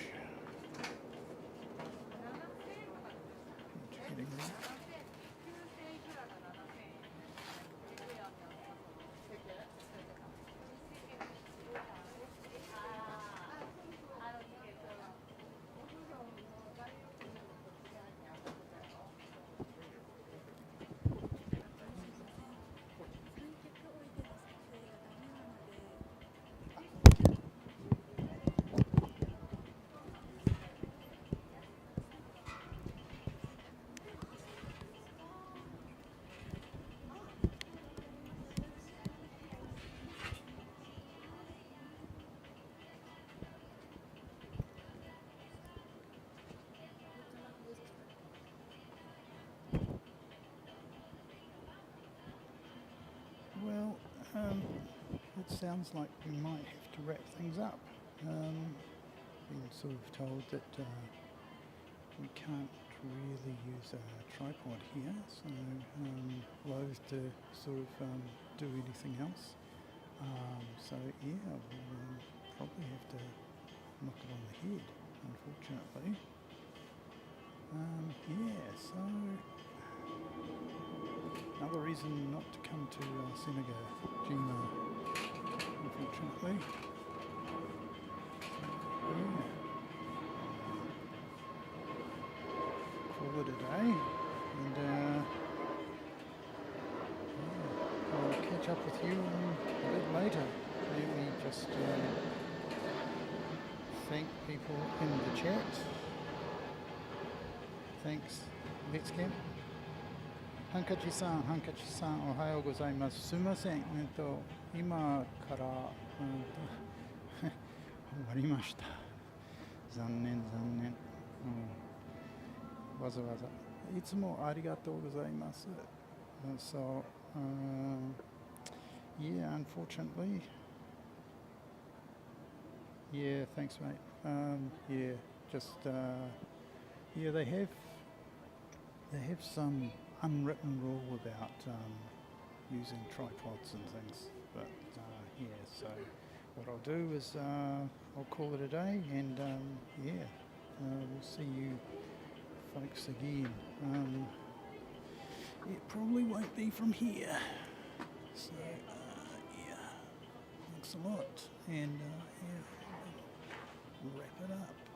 Heading right. Well, it sounds like we might have to wrap things up. Been sort of told that we can't really use a tripod here, so loath to sort of do anything else. So yeah, we'll probably have to knock it on the head, unfortunately. Yeah, so another reason not to come to Senegal, Gina, unfortunately. So, yeah. Call it a day, and yeah, I'll catch up with you a bit later. Maybe just thank people in the chat. Thanks, Let's Camp. ハンカチさん、おはようございます。すみません、今から、終わりました。残念、わざわざ。いつもありがとうございます。So, yeah, unfortunately. Yeah, thanks, mate. Yeah, just, yeah, they have some unwritten rule about using tripods and things, but yeah, so what I'll do is I'll call it a day, and yeah, we'll see you folks again. It probably won't be from here, so yeah, thanks Thanks a lot, and yeah, wrap it up.